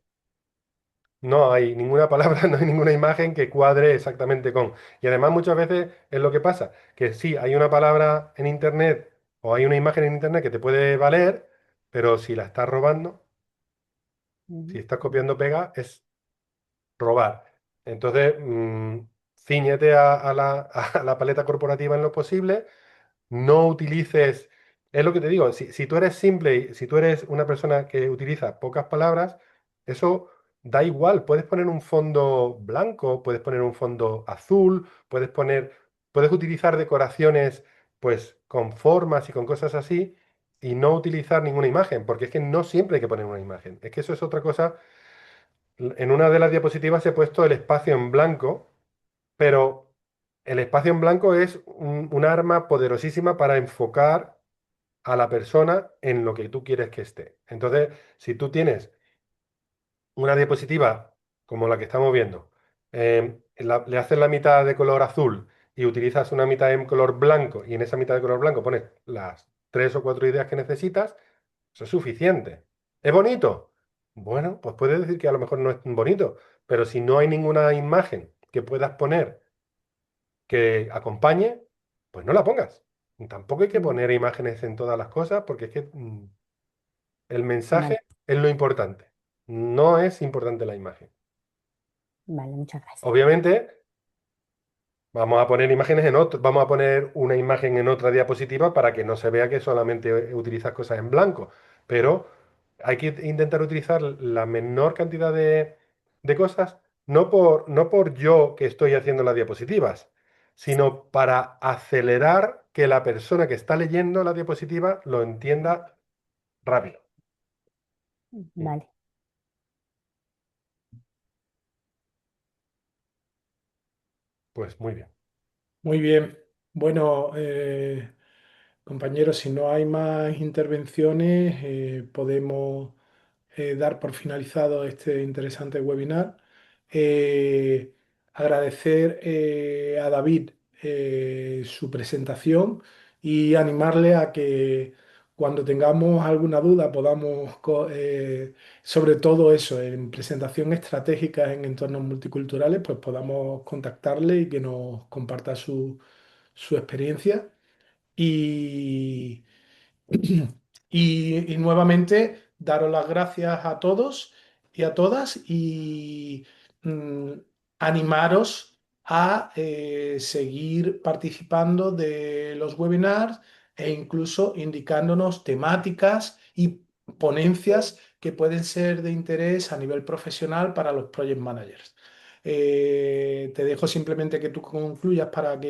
no hay ninguna palabra, no hay ninguna imagen que cuadre exactamente con. Y además muchas veces es lo que pasa, que sí, hay una palabra en Internet o hay una imagen en Internet que te puede valer, pero si la estás robando, si estás copiando pega, es robar. Entonces, cíñete a la paleta corporativa en lo posible. No utilices, es lo que te digo, si tú eres simple, si tú eres una persona que utiliza pocas palabras, eso da igual. Puedes poner un fondo blanco, puedes poner un fondo azul, puedes utilizar decoraciones pues con formas y con cosas así y no utilizar ninguna imagen, porque es que no siempre hay que poner una imagen. Es que eso es otra cosa. En una de las diapositivas he puesto el espacio en blanco, pero el espacio en blanco es un arma poderosísima para enfocar a la persona en lo que tú quieres que esté. Entonces, si tú tienes una diapositiva como la que estamos viendo, le haces la mitad de color azul y utilizas una mitad en color blanco y en esa mitad de color blanco pones las 3 o 4 ideas que necesitas, eso es suficiente. ¿Es bonito? Bueno, pues puedes decir que a lo mejor no es bonito, pero si no hay ninguna imagen que puedas poner que acompañe, pues no la pongas. Tampoco hay que poner imágenes en todas las cosas porque es que el Vale, mensaje es lo importante. No es importante la imagen. vale, muchas gracias. Obviamente, vamos a poner imágenes en otro, vamos a poner una imagen en otra diapositiva para que no se vea que solamente utilizas cosas en blanco. Pero hay que intentar utilizar la menor cantidad de cosas, no por yo que estoy haciendo las diapositivas, sino para acelerar que la persona que está leyendo la diapositiva lo entienda rápido. Vale. Pues muy bien. Muy bien. Bueno, compañeros, si no hay más intervenciones, podemos dar por finalizado este interesante webinar. Eh, Agradecer a David su presentación y animarle a que cuando tengamos alguna duda podamos, sobre todo eso, en presentación estratégica en entornos multiculturales, pues podamos contactarle y que nos comparta su experiencia. Y, y nuevamente daros las gracias a todos y a todas y mm, animaros a seguir participando de los webinars e incluso indicándonos temáticas y ponencias que pueden ser de interés a nivel profesional para los project managers. Te dejo simplemente que tú concluyas para que